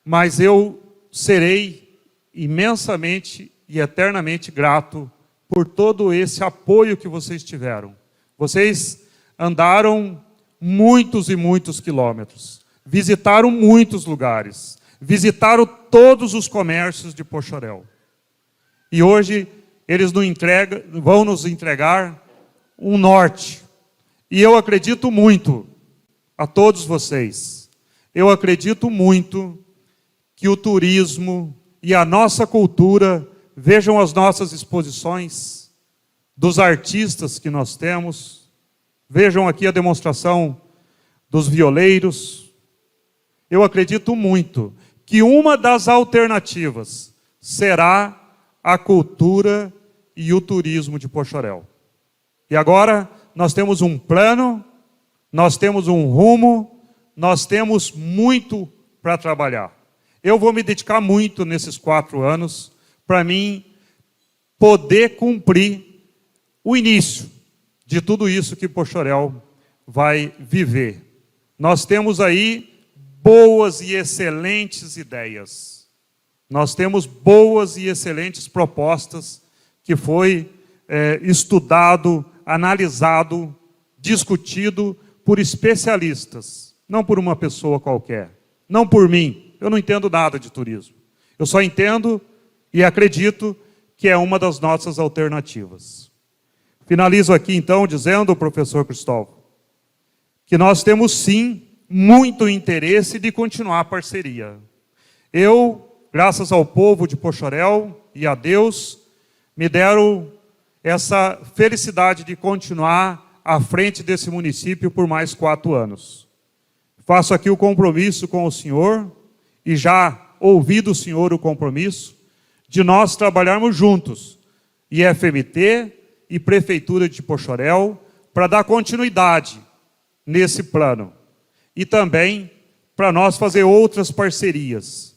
Mas eu serei imensamente e eternamente grato por todo esse apoio que vocês tiveram. Vocês andaram muitos e muitos quilômetros, visitaram muitos lugares, visitaram todos os comércios de Poxoréu. E hoje eles vão nos entregar um norte. E eu acredito muito a todos vocês. Eu acredito muito que o turismo e a nossa cultura, vejam as nossas exposições dos artistas que nós temos, vejam aqui a demonstração dos violeiros. Eu acredito muito que uma das alternativas será a cultura e o turismo de Poxoréu. E agora nós temos um plano, nós temos um rumo, nós temos muito para trabalhar. Eu vou me dedicar muito nesses 4 anos para mim poder cumprir o início de tudo isso que Poxoréu vai viver. Nós temos aí boas e excelentes ideias. Nós temos boas e excelentes propostas que foi estudado, analisado, discutido por especialistas, não por uma pessoa qualquer, não por mim. Eu não entendo nada de turismo. Eu só entendo e acredito que é uma das nossas alternativas. Finalizo aqui, então, dizendo, professor Cristóvão, que nós temos, sim, muito interesse de continuar a parceria. Eu, graças ao povo de Poxoréu e a Deus, me deram essa felicidade de continuar à frente desse município por mais 4 anos. faço aqui o compromisso com o senhor, e já ouvi do senhor o compromisso, de nós trabalharmos juntos, IFMT e Prefeitura de Poxoréu, para dar continuidade nesse plano. E também para nós fazer outras parcerias.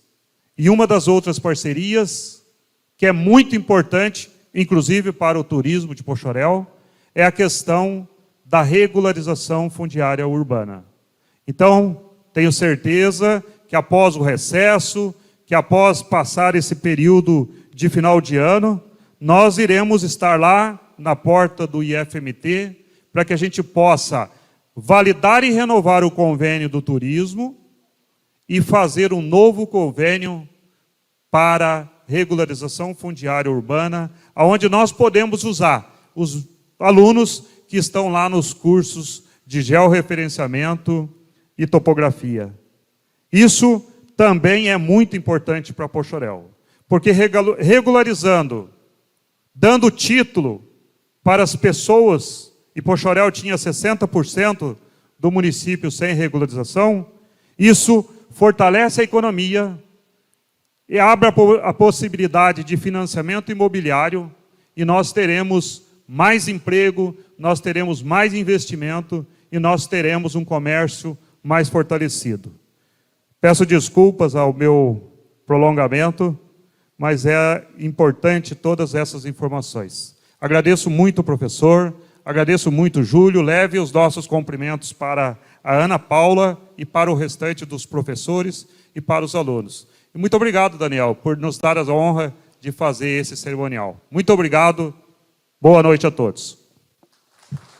E uma das outras parcerias, que é muito importante, inclusive para o turismo de Poxoréu, é a questão da regularização fundiária urbana. Então, tenho certeza que após o recesso, que após passar esse período de final de ano, nós iremos estar lá na porta do IFMT para que a gente possa validar e renovar o convênio do turismo e fazer um novo convênio para regularização fundiária urbana, onde nós podemos usar os alunos que estão lá nos cursos de georreferenciamento e topografia. Isso também é muito importante para Poxoréu, porque regularizando, dando título para as pessoas, e Poxoréu tinha 60% do município sem regularização, isso fortalece a economia e abre a possibilidade de financiamento imobiliário, e nós teremos mais emprego, nós teremos mais investimento e nós teremos um comércio mais fortalecido. Peço desculpas ao meu prolongamento, mas é importante todas essas informações. Agradeço muito, professor, agradeço muito, Júlio. Leve os nossos cumprimentos para a Ana Paula e para o restante dos professores e para os alunos. E muito obrigado, Daniel, por nos dar a honra de fazer esse cerimonial. Muito obrigado, boa noite a todos.